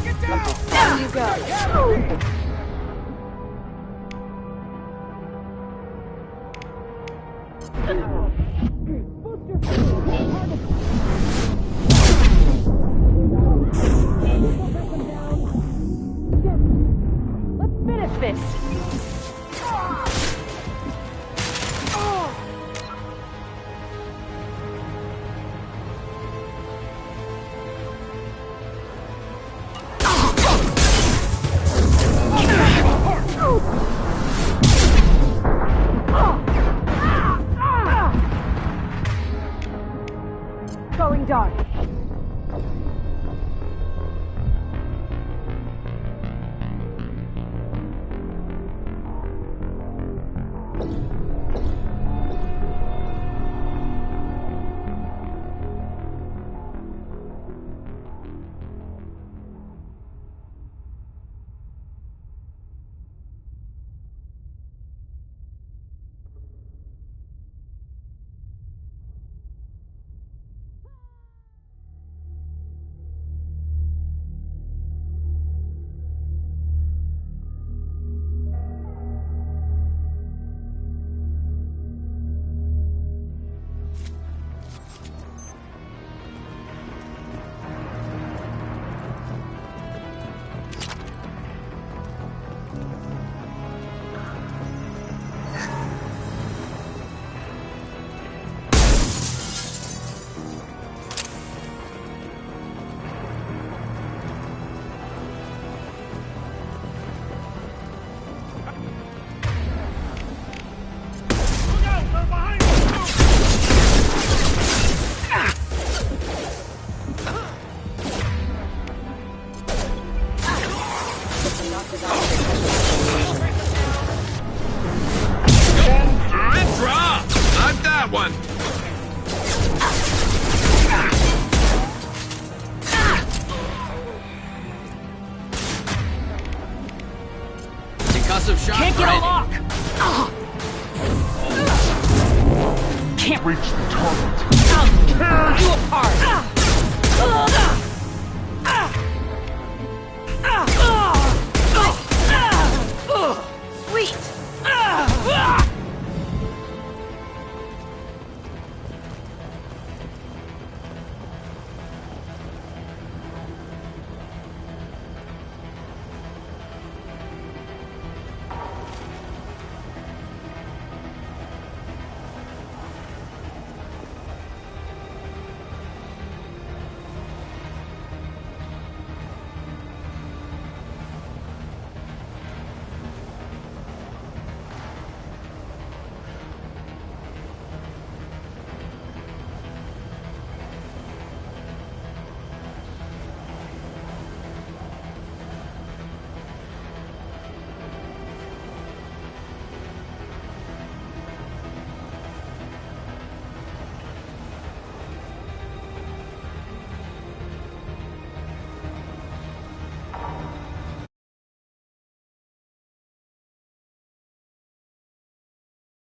Get down! Down you go! Finish this! Going dark. can't reach the target. I'll tear you apart!